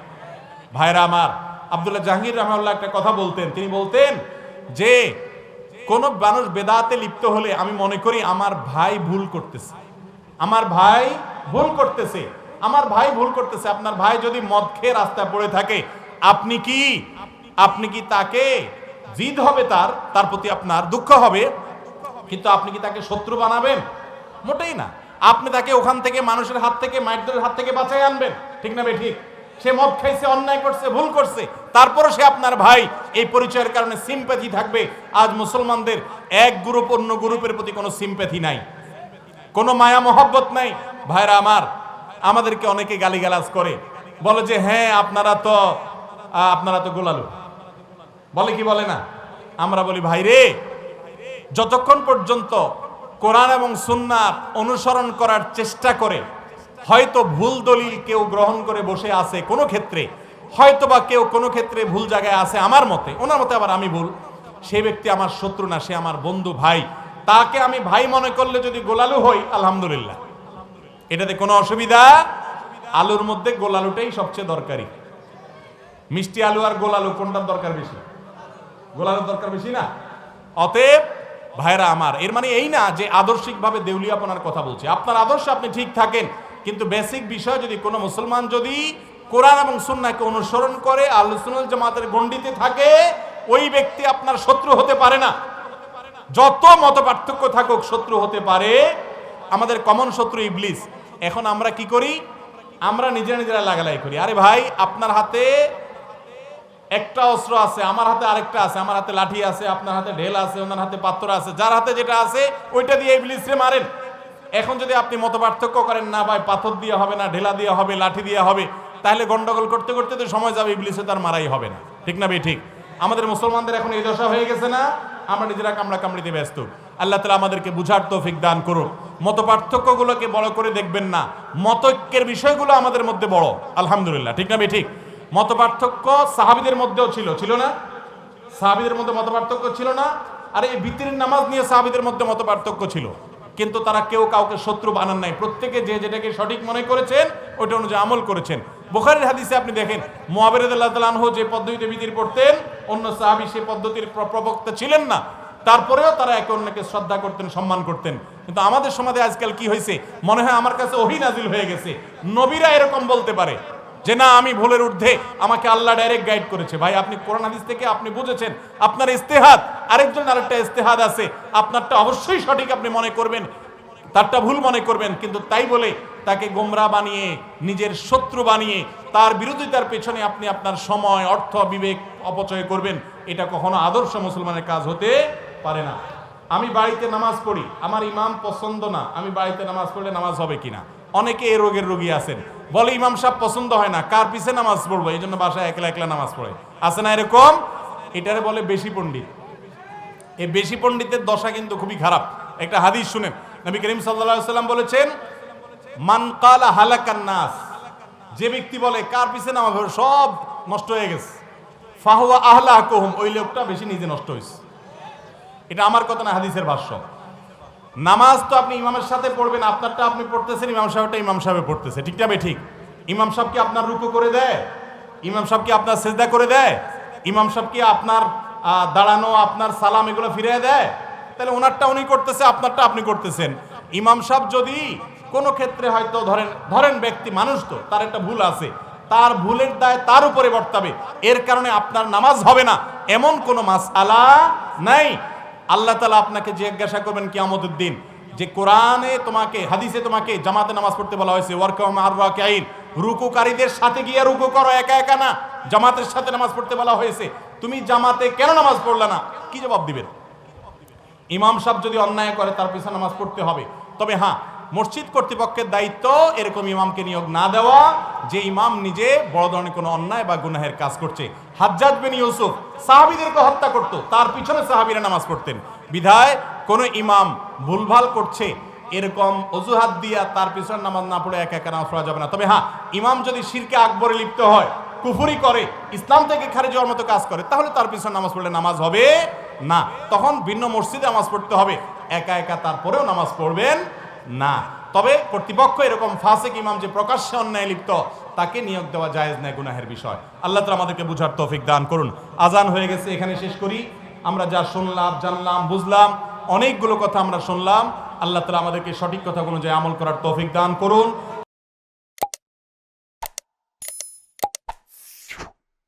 ভাইরা আমার, আব্দুল্লাহ জাহাঙ্গীর রাহমাহুল্লাহ একটা কথা বলতেন। তিনি বলতেন যে কোন মানুষ বেদাতে লিপ্ত হলে আমি মনে করি আমার ভাই ভুল করতেছে, আমার ভাই ভুল করতেছে, আমার ভাই ভুল করতেছে। আপনার ভাই যদি মদ খেয়ে রাস্তায় পড়ে থাকে, আপনি কি তাকে জিদ হবে, তার প্রতি আপনার দুঃখ হবে, কিন্তু আপনি কি তাকে শত্রু বানাবেন? মোটেই না। আপনি তাকে ওখান থেকে, মানুষের হাত থেকে, মাইরদের হাত থেকে বাঁচাই আনবেন। ঠিক না ভাই? ঠিক। সে মদ খাইছে, অন্যায় করছে, ভুল করছে, তারপরও সে আপনার ভাই। এই পরিচয়ের কারণে সিম্প্যাথি থাকবে। আজ মুসলমানদের এক গ্রুপ অন্য গ্রুপের প্রতি কোনো সিম্প্যাথি নাই, কোনো মায়া মহব্বত নাই। ভাইরা আমার, আমাদেরকে অনেকে গালিগালাজ করে, বলে যে হ্যাঁ আপনারা তো গোলালু, বলে কি বলে না? আমরা বলি ভাই রে, যতক্ষণ পর্যন্ত কোরআন এবং সুন্নাত অনুসরণ করার চেষ্টা করে, হয়তো ভুল দলিল কেউ গ্রহণ করে বসে আছে কোনো ক্ষেত্রে, হয়তো বা কেউ কোনো ক্ষেত্রে ভুল জায়গায় আছে আমার মতে, ওনার মতে আবার আমি ভুল, সেই ব্যক্তি আমার শত্রু না, সে আমার বন্ধু, ভাই। তাকে আমি ভাই মনে করলে যদি গোলালু হই, আলহামদুলিল্লাহ, এটাতে কোনো অসুবিধা। আলুর মধ্যে গোলালুটাই সবচেয়ে দরকারি। মিষ্টি আলু আর গোলালু কোনটার দরকার বেশি? গোলালুর দরকার বেশি না? অতএব ভাইরা আমার, এর মানে এই না যে আদর্শিকভাবে দেউলিয়াপনার কথা বলছে। আপনার আদর্শ আপনি ঠিক থাকেন, কিন্তু বেসিক বিষয় যদি কোনো মুসলমান যদি কোরআন এবং সুন্নাহকে অনুসরণ করে, আহলে সুন্নাত জামাতের গণ্ডিতে থাকে, ওই ব্যক্তি আপনার শত্রু হতে পারে না। যত মত পার্থক্য থাকুক, শত্রু হতে পারে। আমাদের কমন শত্রু ইবলিস। এখন আমরা কি করি? আমরা নিজেরা লাগালাই করি। আরে ভাই, আপনার হাতে একটা অস্ত্র আছে, আমার হাতে আরেকটা আছে, আমার হাতে লাঠি আছে, আপনার হাতে ঢেল আছে, ওনার হাতে পাথর আছে, যার হাতে যেটা আছে ওইটা দিয়ে ইবলিসকে মারেন। এখন যদি আপনি মত পার্থক্য করেন, না ভাই পাথর দিয়ে হবে না, ঢেলা দিয়ে হবে, লাঠি দিয়ে হবে, তাহলে গন্ডগোল করতে করতে তো সময় যাবে, ইবলিসে তার মারাই হবে না। ঠিক না ভাই? ঠিক। আমাদের মুসলমানদের এখন এই দশা হয়ে গেছে না, আমরা নিজেরা কামড়া কামড়িতে ব্যস্ত। আল্লাহ তাআলা আমাদেরকে বুঝার তৌফিক দান করুন। মত পার্থক্যগুলোকে বড় করে দেখবেন না, মতৈক্যের বিষয়গুলো আমাদের মধ্যে বড়, আলহামদুলিল্লাহ। ঠিক না ভাই? ঠিক। মত পার্থক্য সাহাবীদের মধ্যেও ছিল না? সাহাবীদের মধ্যে মত পার্থক্য ছিল না? আরে এই বিতিরের নামাজ নিয়ে সাহাবীদের মধ্যে মত পার্থক্য ছিল, কিন্তু তারা কেউ কাউকে শত্রু বানান নাই। প্রত্যেকে যে যেটাকে সঠিক মনে করেছেন ওইটা অনুযায়ী আমল করেছেন। বুখারীর হাদিসে আপনি দেখেন, মুআবিয়া রাদিয়াল্লাহু তাআলা আনহু যে পদ্ধতিতে বিতির পড়তেন, অন্য সাহাবী সেই পদ্ধতির প্রবক্তা ছিলেন না, তারপরেও তারা একে অন্যকে শ্রদ্ধা করতেন, সম্মান করতেন। কিন্তু আমাদের সমাজে আজকাল কি হয়েছে, মনে হয় আমার কাছে ওহী নাজিল হয়ে গেছে, নবীরা এরকম বলতে পারে যে না, আমি ভুলের ঊর্ধ্বে, আমাকে আল্লাহ ডাইরেক্ট গাইড করেছে। ভাই, আপনি কোরআন হাদিস থেকে আপনি বুঝেছেন, আপনার ইস্তেহাদ, আরেকজন আরেকটা ইস্তেহাদ আছে, আপনারটা অবশ্যই সঠিক আপনি মনে করবেন, তারটা ভুল মনে করবেন, কিন্তু তাই বলে তাকে গোমরা বানিয়ে, নিজের শত্রু বানিয়ে, তার বিরোধিতার পেছনে আপনি আপনার সময়, অর্থ, বিবেক অপচয় করবেন, এটা কখনো আদর্শ মুসলমানের কাজ হতে পারে না। আমি বাড়িতে নামাজ পড়ি, আমার ইমাম পছন্দ না, আমি বাড়িতে নামাজ পড়লে নামাজ হবে কিনা? অনেকে এই রোগের রোগী আছেন, বলে ইমাম সাহেব পছন্দ হয় না, কার পিছে নামাজ পড়বো, এই জন্য বাসায় একলা একলা নামাজ পড়ে। আছে না এরকম? এটারে বলে বেশি পণ্ডিত। এই বেশি পণ্ডিতের দশা কিন্তু খুবই খারাপ। একটা হাদিস শুনেন, নবী করিম সাল্লাল্লাহু আলাইহি ওয়াসাল্লাম বলেছেন, মান কালা হালাকান নাস, যে ব্যক্তি বলে কার পিছে নামাজ পড়বে সব নষ্ট হয়ে গেছে, ফাহুয়া আহলাকুহুম, ওই লোকটা বেশি নিজে নষ্ট হয়েছে। এটা আমার কথা না, হাদিসের ভাষ্য। নামাজ তো আপনি ইমামের সাথে পড়বেন, আপনারটা আপনি পড়তেছেন, ইমাম সাহেবটা ইমাম সাহেব পড়তেছে, ঠিক না? ঠিক। ইমাম সাহেব কি আপনার রুকু করে দেয়? ইমাম সাহেব কি আপনার সিজদা করে দেয়? ইমাম সাহেব কি আপনার দাঁড়ানো, আপনার সালাম এগুলো ফিরিয়ে দেয়? তাহলে ওনারটা উনি করতেছে, আপনারটা আপনি করতেছেন। ইমাম সাহেব যদি কোনো ক্ষেত্রে হয়তো ধরেন ব্যক্তি মানুষ, তো তার একটা ভুল আছে, তার ভুলের দায় তার উপরে বর্তাবে, এর কারণে আপনার নামাজ হবে না, এমন কোনো মাসআলা নাই। আল্লাহ তাআলা আপনাকে জিজ্ঞাসা করবেন কিয়ামতের দিন যে কোরআনে তোমাকে, হাদিসে তোমাকে জামাতে নামাজ পড়তে বলা হয়েছে, ওয়ারকাউ মা'আর রাকিঈন, রুকুকারীদের সাথে গিয়ে রুকু করো, একা একা না, জামাতের সাথে নামাজ পড়তে বলা হয়েছে, তুমি জামাতে কেন নামাজ পড়লা না? কি জবাব দিবেন? ইমাম সাহেব যদি অন্যায় করে তার পিছনে নামাজ পড়তে হবে। তবে হ্যাঁ, মসজিদ কর্তৃপক্ষের দায়িত্ব এরকম ইমামকে নিয়োগ না দেওয়া যে ইমাম নিজে বড় ধরনের কোনো অন্যায় বা গুনাহের কাজ করছে। হাজ্জাজ বিন ইউসুফ সাহাবীদেরকে হত্যা করত, তার পিছনে সাহাবীরা নামাজ পড়তেন। বিধায় কোনো ইমাম ভুলভাল করছে এরকম অজুহাত দিয়া তার পিছনে নামাজ না পড়ে একা একা নামাজ পড়া যাবে না। তবে হ্যাঁ, ইমাম যদি শিরকে আকবরে লিপ্ত হয়, কুফরি করে, ইসলাম থেকে খারিজ হওয়ার মতো কাজ করে, তাহলে তার পিছনে নামাজ পড়লে নামাজ হবে না, তখন ভিন্ন মসজিদে নামাজ পড়তে হবে, একা একা তারপরেও নামাজ পড়বেন না। তবে কর্তৃপক্ষ এরকম ফাসিক ইমাম যে প্রকাশ্যে অন্যায় লিপ্ত, তাকে নিয়োগ দেওয়া জায়েজ নয়, গুনাহের বিষয়। আল্লাহ তাআলা আমাদেরকে বুঝার তৌফিক দান করুন। আজান হয়ে গেছে, এখানে শেষ করি। আমরা যা শুনলাম, জানলাম, বুঝলাম, অনেকগুলো কথা আমরা শুনলাম। আল্লাহ তাআলা আমাদেরকে সঠিক কথাগুলো যে আমল করার তৌফিক দান করুন।